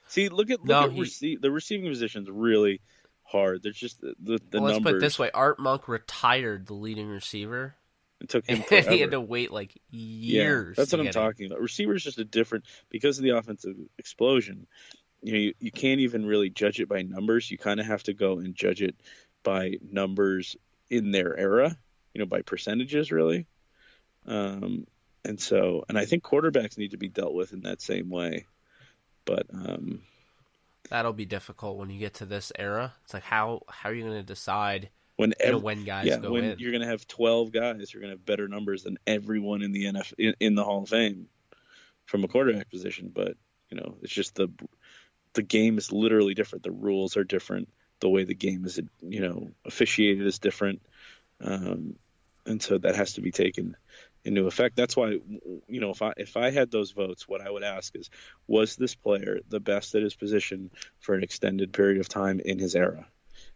See, look at the receiving position's really hard. There's just the numbers. Let's put it this way: Art Monk retired the leading receiver. It took him forever. He had to wait like years. Yeah, that's what I'm talking about. Receivers just a different because of the offensive explosion. You can't even really judge it by numbers. You kind of have to go and judge it by numbers in their era. By percentages, really. And I think quarterbacks need to be dealt with in that same way. But that'll be difficult when you get to this era. It's like how are you going to decide when guys go in? You're going to have 12 guys, you're going to have better numbers than everyone in the NFL in the Hall of Fame from a quarterback position. But it's just the game is literally different. The rules are different. The way the game is officiated is different. And so that has to be taken into effect. That's why, if I had those votes, what I would ask is, was this player the best at his position for an extended period of time in his era?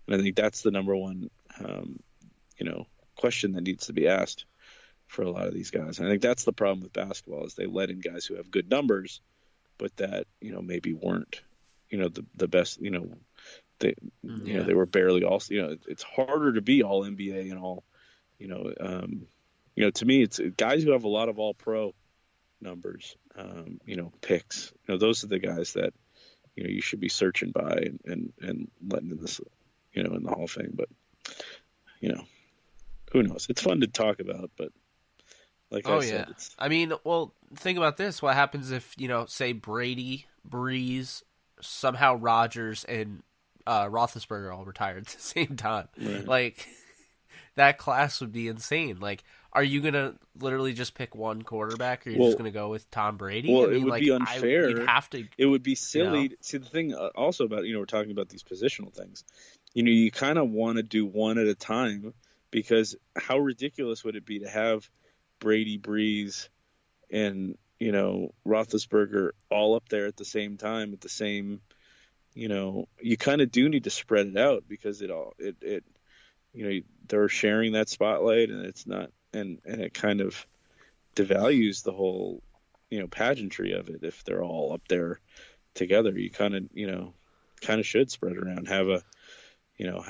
And I think that's the number one, question that needs to be asked for a lot of these guys. And I think that's the problem with basketball is they let in guys who have good numbers, but that, maybe weren't, the best, they were barely all, it's harder to be all NBA and all, to me, it's guys who have a lot of all pro numbers, picks, those are the guys that, you should be searching by and letting in this, in the Hall of Fame. But, who knows? It's fun to talk about, but like I said, it's... I mean, well, think about this. What happens if, say Brady, Breeze, somehow Rodgers, and Roethlisberger all retired at the same time? Right. Like, that class would be insane. Like, are you going to literally just pick one quarterback, or are you just going to go with Tom Brady? Well, it would be unfair. You'd have to. It would be silly. See, the thing also about, we're talking about these positional things. You kind of want to do one at a time, because how ridiculous would it be to have Brady, Breeze, and, Roethlisberger all up there at the same time, at the same, you kind of do need to spread it out, because they're sharing that spotlight, and it's not, and it kind of devalues the whole, pageantry of it. If they're all up there together, you kind of should spread around, have a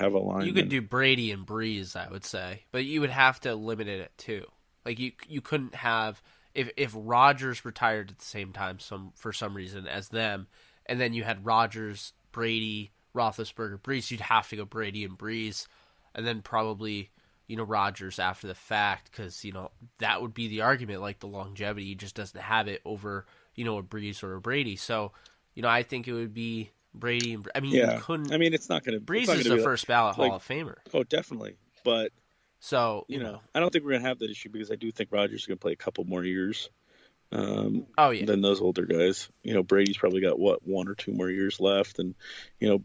line. You could do Brady and Breeze, I would say, but you would have to limit it at two. Like you couldn't have, if Rodgers retired at the same time for some reason as them, and then you had Rodgers, Brady, Roethlisberger, Breeze, you'd have to go Brady and Breeze. And then probably, Rodgers after the fact, because, that would be the argument, like the longevity. He just doesn't have it over, a Breeze or a Brady. So, I think it would be Brady and you couldn't. I mean, it's not going to. Breeze is the first ballot Hall of Famer. Oh, definitely. But So, I don't think we're going to have that issue because I do think Rodgers is going to play a couple more years than those older guys. Brady's probably got, 1 or 2 more years left. And,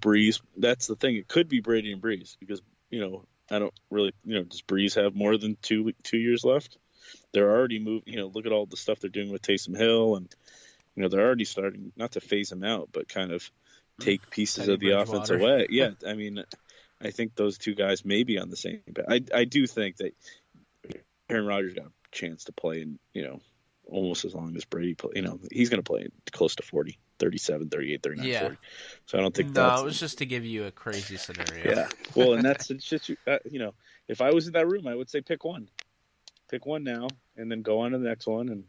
Breeze, that's the thing. It could be Brady and Breeze because, I don't really, does Breeze have more than 2 years left? They're already moving, look at all the stuff they're doing with Taysom Hill. And, they're already starting not to phase him out, but kind of take pieces of the offense away. Yeah, I mean, I think those two guys may be on the same. I do think that Aaron Rodgers got a chance to play in, almost as long as Brady play. He's going to play close to 40, 37, 38, 39, 40. So I don't think it was just to give you a crazy scenario. Yeah. Well, and that's just, if I was in that room, I would say pick one. Pick one now and then go on to the next one and,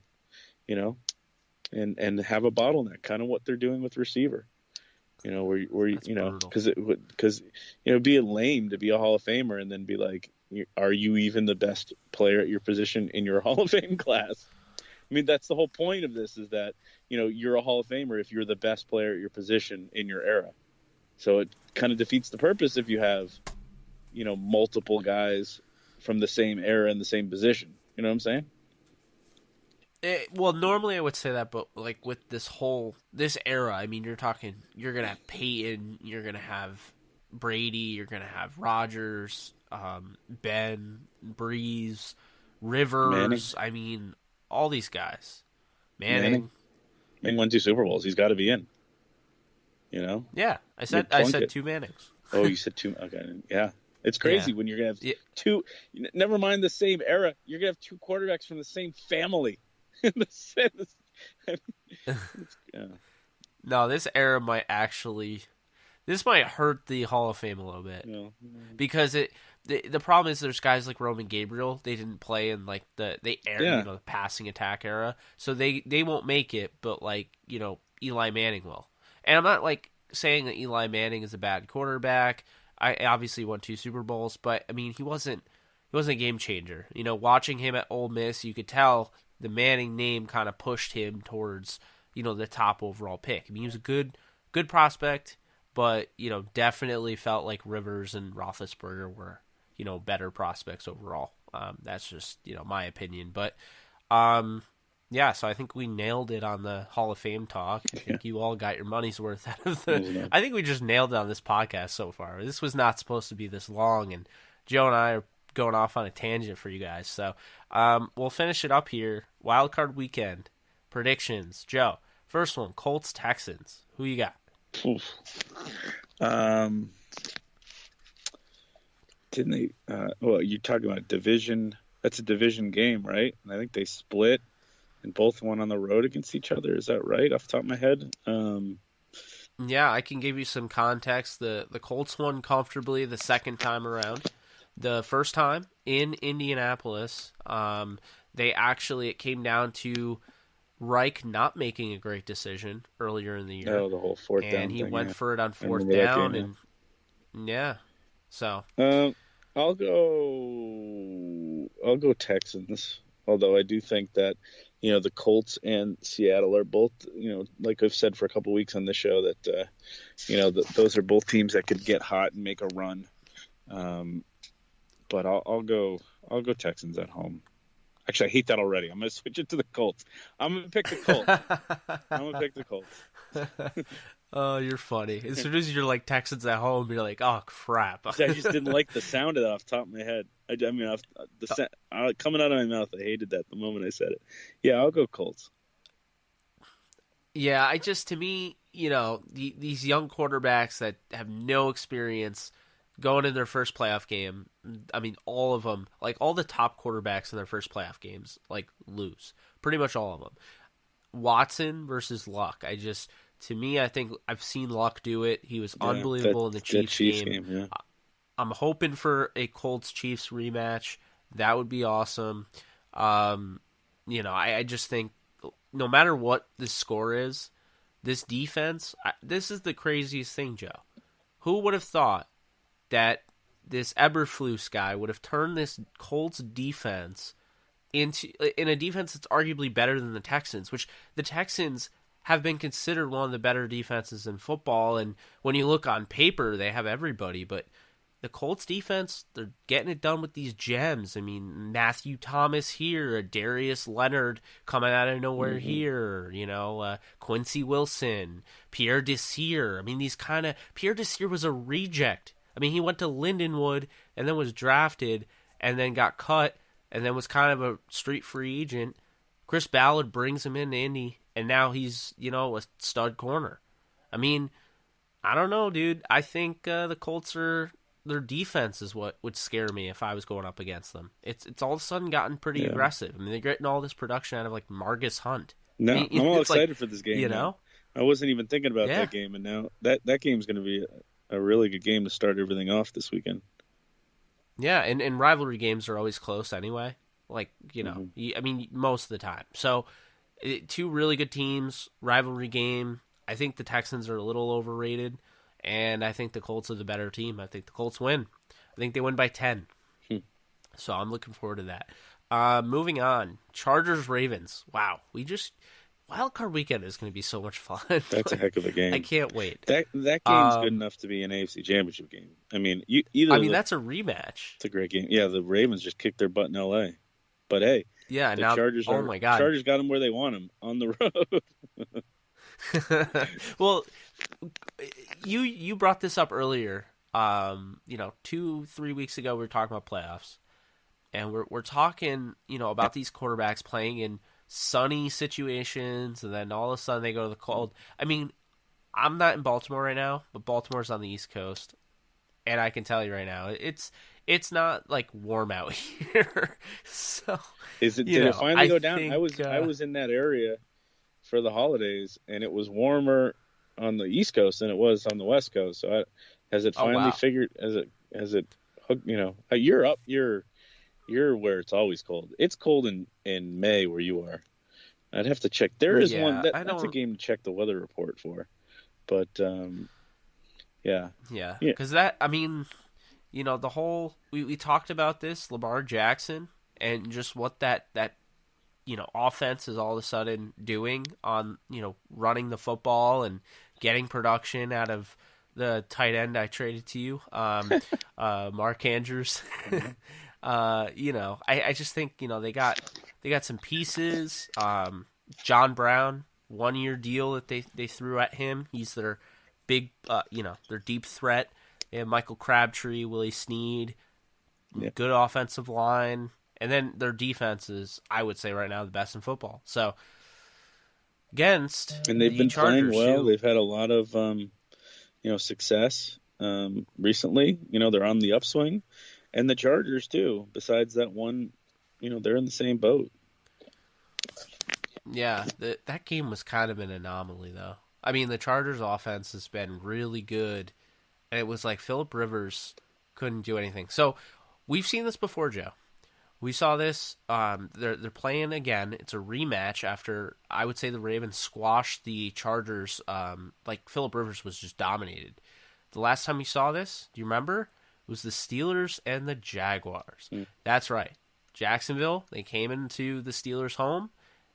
and have a bottleneck, kind of what they're doing with receiver. Because it'd be lame to be a Hall of Famer and then be like, are you even the best player at your position in your Hall of Fame class? I mean, that's the whole point of this is that, you're a Hall of Famer if you're the best player at your position in your era. So it kind of defeats the purpose if you have, multiple guys from the same era in the same position. You know what I'm saying? Well, normally I would say that, but like with this era, I mean, you're going to have Peyton, you're going to have Brady, you're going to have Rodgers, Ben, Breeze, Rivers. Manning. I mean, all these guys. Manning won 2 Super Bowls. He's got to be in. Yeah, I said 2 Mannings. Oh, you said 2. Okay, yeah. It's crazy when you're going to have 2. Never mind the same era. You're going to have 2 quarterbacks from the same family. No, this era might hurt the Hall of Fame a little bit because the problem is there's guys like Roman Gabriel. They didn't play in like the passing attack era, so they won't make it. But like Eli Manning will, and I'm not like saying that Eli Manning is a bad quarterback. I obviously won 2 Super Bowls, but I mean he wasn't a game changer. Watching him at Ole Miss, you could tell the Manning name kind of pushed him towards, the top overall pick. I mean, he was a good prospect, but, definitely felt like Rivers and Roethlisberger were, better prospects overall. That's just, my opinion. But, so I think we nailed it on the Hall of Fame talk. I think you all got your money's worth out of I think we just nailed it on this podcast so far. This was not supposed to be this long, and Joe and I are going off on a tangent for you guys. So we'll finish it up here. Wild Card Weekend predictions. Joe, first one, Colts Texans. Who you got? Didn't they? Well, you're talking about division. That's a division game, right? And I think they split and both won on the road against each other. Is that right? Off the top of my head. Yeah, I can give you some context. The Colts won comfortably the second time around. The first time in Indianapolis, it came down to Reich not making a great decision earlier in the year. Oh, the whole fourth down and he thing, went for it on fourth down, and so I'll go Texans. Although I do think that the Colts and Seattle are both like I've said for a couple of weeks on this show that those are both teams that could get hot and make a run. But I'll go Texans at home. Actually, I hate that already. I'm going to switch it to the Colts. I'm going to pick the Colts. Oh, you're funny. As soon as you're like Texans at home, you're like, oh, crap. I just didn't like the sound of that off the top of my head. Coming out of my mouth, I hated that the moment I said it. Yeah, I'll go Colts. Yeah, to me, these young quarterbacks that have no experience going in their first playoff game, I mean, all of them, like all the top quarterbacks in their first playoff games, like lose. Pretty much all of them. Watson versus Luck. I think I've seen Luck do it. He was unbelievable in the Chiefs game. Yeah. I'm hoping for a Colts-Chiefs rematch. That would be awesome. I just think no matter what the score is, this defense, this is the craziest thing, Joe. Who would have thought that this Eberflus guy would have turned this Colts defense in a defense that's arguably better than the Texans, which the Texans have been considered one of the better defenses in football. And when you look on paper, they have everybody. But the Colts defense, they're getting it done with these gems. I mean, Matthew Thomas here, Darius Leonard coming out of nowhere here, Quincy Wilson, Pierre Desir. I mean, Pierre Desir was a reject. I mean, he went to Lindenwood and then was drafted and then got cut and then was kind of a street free agent. Chris Ballard brings him into Indy, and now he's, a stud corner. I mean, I don't know, dude. I think the Colts their defense is what would scare me if I was going up against them. It's all of a sudden gotten pretty aggressive. I mean, they're getting all this production out of like Margus Hunt. No, I mean, I'm all excited for this game. Now. I wasn't even thinking about that game, and now that game's going to be a really good game to start everything off this weekend. Yeah, and rivalry games are always close anyway. Like, I mean, most of the time. So, two really good teams, rivalry game. I think the Texans are a little overrated, and I think the Colts are the better team. I think the Colts win. I think they win by 10. So I'm looking forward to that. Moving on, Chargers-Ravens. Wow, Wild Card Weekend is going to be so much fun. That's a heck of a game. I can't wait. That game's good enough to be an AFC Championship game. I mean, that's a rematch. It's a great game. Yeah, the Ravens just kicked their butt in L.A. But hey, yeah, the now Chargers my God, Chargers got them where they want them, on the road. Well, you brought this up earlier. 2-3 weeks ago we were talking about playoffs, and we're talking about these quarterbacks playing in sunny situations, and then all of a sudden they go to the cold. I mean, I'm not in Baltimore right now, but Baltimore's on the East Coast, and I can tell you right now, it's not like warm out here. So did it finally go down? I was in that area for the holidays, and it was warmer on the East Coast than it was on the West Coast. So has it finally figured? Has it? You're up. You're where it's always cold. It's cold in May where you are. I'd have to check. There is one that's a game to check the weather report for. But yeah, because that, I mean, the whole we talked about this Lamar Jackson and just what that offense is all of a sudden doing on, running the football and getting production out of the tight end I traded to you, Mark Andrews. I just think, they got some pieces. John Brown, 1-year deal that they threw at him. He's their big, their deep threat. They have Michael Crabtree, Willie Snead, good offensive line. And then their defense is, I would say right now, the best in football. So, and they've been Chargers, playing well. They've had a lot of, success recently. They're on the upswing. And the Chargers, too. Besides that one, they're in the same boat. Yeah, that game was kind of an anomaly, though. I mean, the Chargers' offense has been really good. And it was like Phillip Rivers couldn't do anything. So, we've seen this before, Joe. We saw this. They're playing again. It's a rematch after, I would say, the Ravens squashed the Chargers. Like Phillip Rivers was just dominated. The last time we saw this, do you remember? It was the Steelers and the Jaguars. That's right. Jacksonville, they came into the Steelers' home.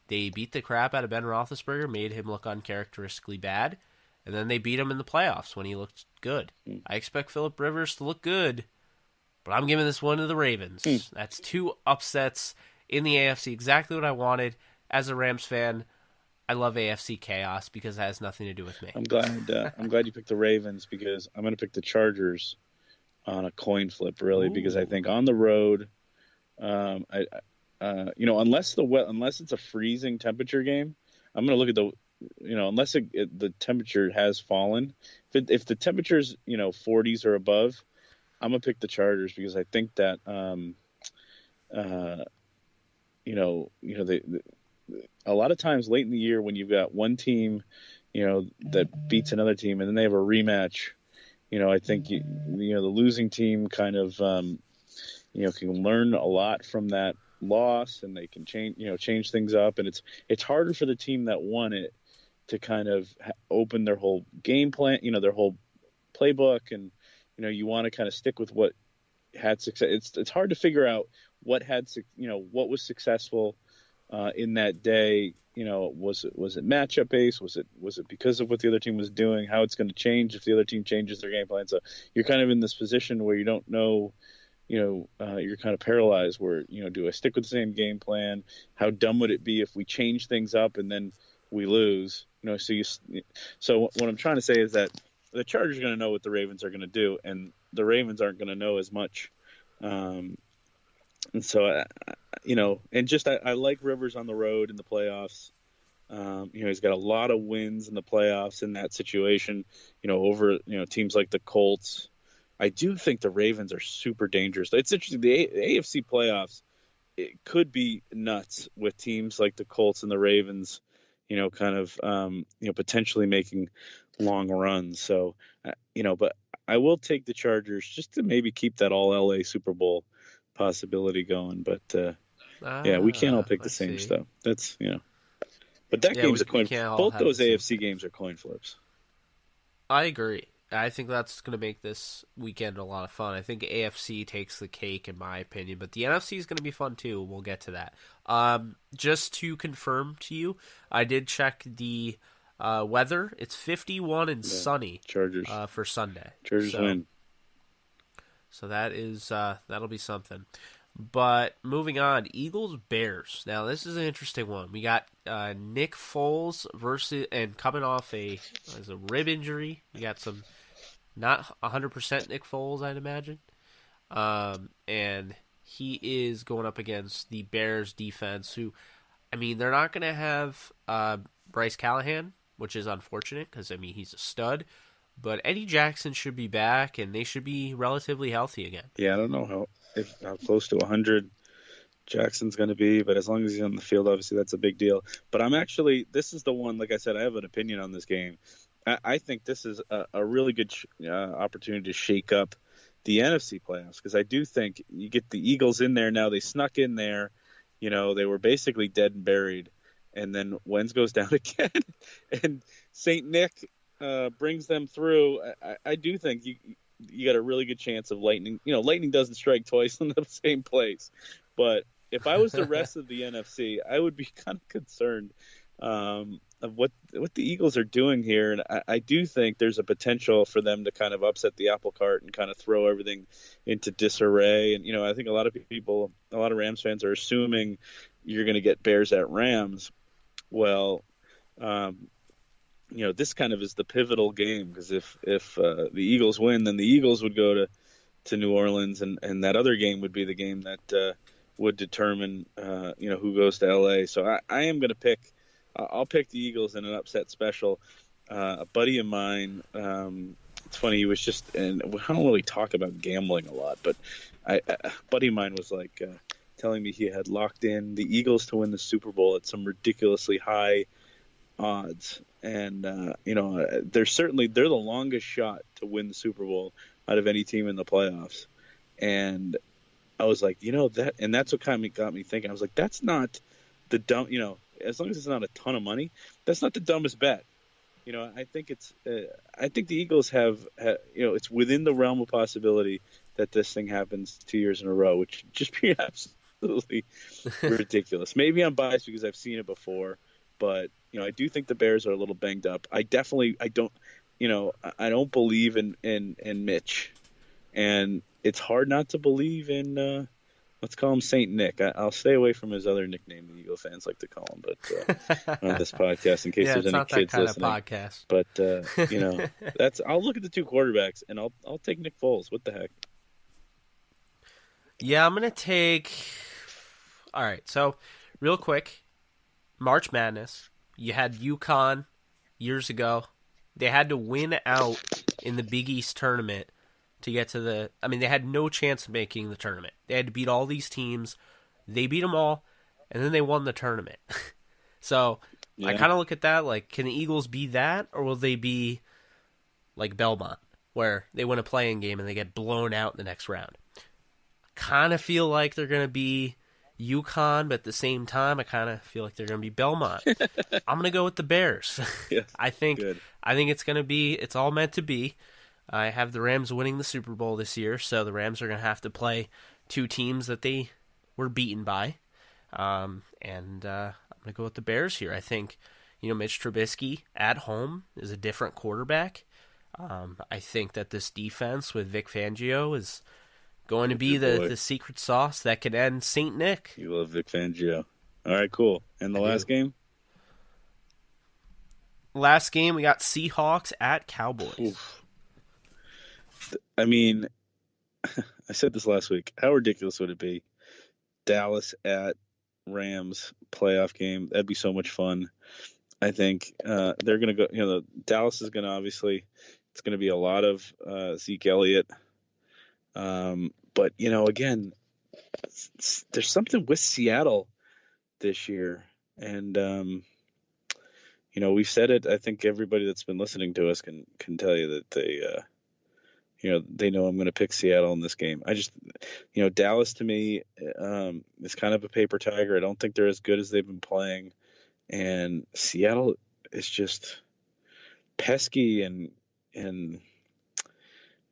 They beat the crap out of Ben Roethlisberger, made him look uncharacteristically bad, and then they beat him in the playoffs when he looked good. I expect Phillip Rivers to look good, but I'm giving this one to the Ravens. That's 2 upsets in the AFC, exactly what I wanted. As a Rams fan, I love AFC chaos because it has nothing to do with me. I'm glad you picked the Ravens, because I'm going to pick the Chargers on a coin flip, really. Ooh. Because I think on the road, unless it's a freezing temperature game, I'm going to look at unless the temperature has fallen. If the temperature's 40s or above, I'm gonna pick the Chargers, because I think that a lot of times late in the year when you've got one team that beats another team and then they have a rematch, I think the losing team kind of can learn a lot from that loss, and they can change things up, and it's harder for the team that won it to kind of open their whole game plan, their whole playbook, and you want to kind of stick with what had success. It's hard to figure out what was successful in that day. Was it matchup based? Was it because of what the other team was doing? How it's going to change if the other team changes their game plan? So you're kind of in this position where you don't know. You're kind of paralyzed. Where do I stick with the same game plan? How dumb would it be if we change things up and then we lose? So what I'm trying to say is that the Chargers are going to know what the Ravens are going to do, and the Ravens aren't going to know as much. And so, I like Rivers on the road in the playoffs. He's got a lot of wins in the playoffs in that situation, over, teams like the Colts. I do think the Ravens are super dangerous. It's interesting. The AFC playoffs, it could be nuts with teams like the Colts and the Ravens, potentially making long runs. So, but I will take the Chargers just to maybe keep that all LA Super Bowl possibility going, but we can't all pick the same stuff. That's but that game's a coin. Both those AFC games are coin flips. I agree. I think that's going to make this weekend a lot of fun. I think AFC takes the cake in my opinion, but the NFC is going to be fun too. We'll get to that. Just to confirm to you, I did check the weather. It's 51 and sunny. Chargers for Sunday. Chargers win. So that is that'll be something. But moving on, Eagles-Bears. Now this is an interesting one. We got Nick Foles and coming off a rib injury. We got some not 100% Nick Foles, I'd imagine. And he is going up against the Bears defense, who, they're not going to have Bryce Callahan, which is unfortunate because he's a stud. But Eddie Jackson should be back, and they should be relatively healthy again. Yeah, I don't know how close to 100 Jackson's going to be, but as long as he's on the field, obviously that's a big deal. But this is the one, like I said, I have an opinion on this game. I think this is a really good opportunity to shake up the NFC playoffs, because I do think you get the Eagles in there now. They snuck in there. They were basically dead and buried, and then Wentz goes down again, and St. Nick brings them through. I do think you got a really good chance of lightning. Lightning doesn't strike twice in the same place. But if I was the rest of the NFC, I would be kind of concerned of what the Eagles are doing here. And I do think there's a potential for them to kind of upset the apple cart and kind of throw everything into disarray. And, I think a lot of Rams fans are assuming you're going to get Bears at Rams. Well, this kind of is the pivotal game, because if the Eagles win, then the Eagles would go to New Orleans, and that other game would be the game that would determine who goes to LA. So I am going to I'll pick the Eagles in an upset special. A buddy of mine, it's funny, he was just, and I don't really talk about gambling a lot, but a buddy of mine was like telling me he had locked in the Eagles to win the Super Bowl at some ridiculously high odds. And, they're the longest shot to win the Super Bowl out of any team in the playoffs. And I was like, and that's what kind of got me thinking. I was like, that's not the dumb, as long as it's not a ton of money, that's not the dumbest bet. I think I think the Eagles have, it's within the realm of possibility that this thing happens 2 years in a row, which just be absolutely ridiculous. Maybe I'm biased because I've seen it before, but I do think the Bears are a little banged up. I don't believe in Mitch, and it's hard not to believe in let's call him Saint Nick. I'll stay away from his other nickname the Eagle fans like to call him, but on this podcast, in case there's any kids listening. Podcast. But I'll look at the two quarterbacks and I'll take Nick Foles. What the heck? Yeah, I'm gonna take. All right, so real quick, March Madness. You had UConn years ago. They had to win out in the Big East tournament to get to the... they had no chance of making the tournament. They had to beat all these teams. They beat them all, and then they won the tournament. So yeah. I kind of look at that like, can the Eagles be that, or will they be like Belmont, where they win a playing game and they get blown out in the next round? Kind of feel like they're going to be UConn, but at the same time, I kind of feel like they're going to be Belmont. I'm going to go with the Bears. Yes, I think it's going to be, it's all meant to be. I have the Rams winning the Super Bowl this year, so the Rams are going to have to play two teams that they were beaten by. And I'm going to go with the Bears here. I think, Mitch Trubisky at home is a different quarterback. I think that this defense with Vic Fangio is going to be the secret sauce that can end St. Nick. You love Vic Fangio. All right, cool. And the last game? Last game, we got Seahawks at Cowboys. Oof. I mean, I said this last week. How ridiculous would it be? Dallas at Rams playoff game. That'd be so much fun. I think they're going to go, Dallas is going to obviously, it's going to be a lot of Zeke Elliott. But, again, there's something with Seattle this year. And, we've said it. I think everybody that's been listening to us can tell you that they know I'm going to pick Seattle in this game. I just, Dallas to me is kind of a paper tiger. I don't think they're as good as they've been playing. And Seattle is just pesky and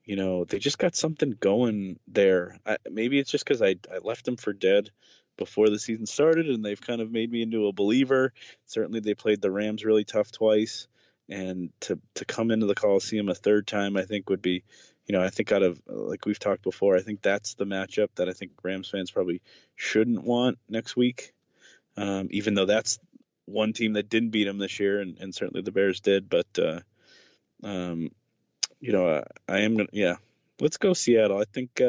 they just got something going there. Maybe it's just because I left them for dead before the season started, and they've kind of made me into a believer. Certainly they played the Rams really tough twice, and to come into the Coliseum a third time, I think would be, I think out of, like we've talked before, I think that's the matchup that I think Rams fans probably shouldn't want next week, even though that's one team that didn't beat them this year, and certainly the Bears did. But, I am going to, let's go Seattle. I think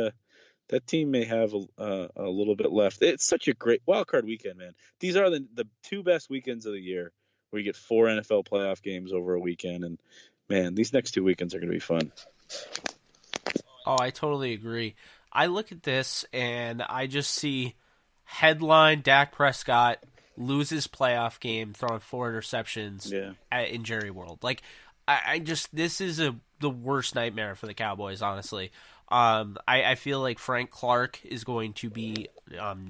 that team may have a little bit left. It's such a great wild card weekend, man. These are the two best weekends of the year, where you get 4 NFL playoff games over a weekend. And, man, these next 2 weekends are going to be fun. Oh, I totally agree. I look at this, and I just see headline Dak Prescott loses playoff game throwing 4 interceptions in Jerry World. Like, this is the worst nightmare for the Cowboys, honestly. I feel like Frank Clark is going to be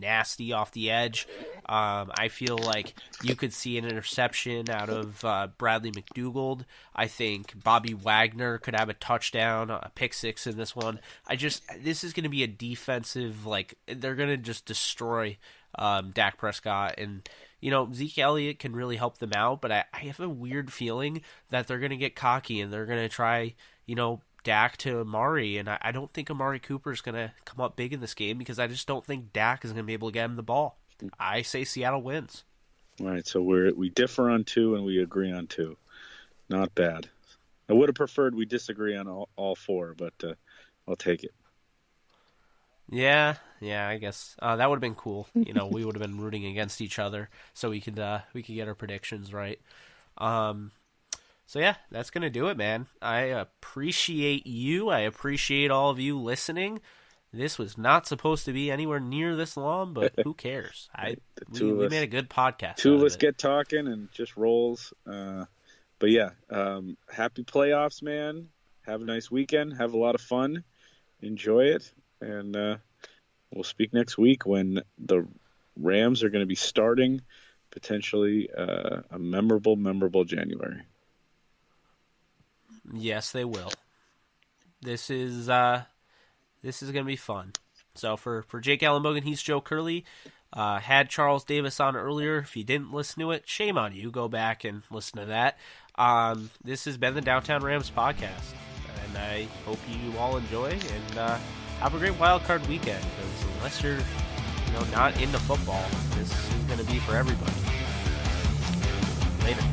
nasty off the edge. I feel like you could see an interception out of Bradley McDougald. I think Bobby Wagner could have a touchdown, a pick six in this one. This is going to be a defensive, they're going to just destroy Dak Prescott. And, Zeke Elliott can really help them out, but I have a weird feeling that they're going to get cocky and they're going to try, Dak to Amari, and I don't think Amari Cooper is going to come up big in this game because I just don't think Dak is going to be able to get him the ball. I say Seattle wins. All right, so we differ on 2 and we agree on 2. Not bad. I would have preferred we disagree on all 4, but I'll take it. Yeah, I guess that would have been cool. We would have been rooting against each other, so we could get our predictions right. So yeah, that's going to do it, man. I appreciate you. I appreciate all of you listening. This was not supposed to be anywhere near this long, but who cares? We made a good podcast. 2 of us get talking and just rolls. But yeah, happy playoffs, man. Have a nice weekend. Have a lot of fun. Enjoy it. And we'll speak next week when the Rams are going to be starting potentially a memorable January. Yes, they will. This is going to be fun. So for Jake Allenbogen, he's Joe Curley. Had Charles Davis on earlier. If you didn't listen to it, shame on you. Go back and listen to that. This has been the Downtown Rams podcast, and I hope you all enjoy and have a great wild card weekend. Because unless you're not into football, this is going to be for everybody. Later.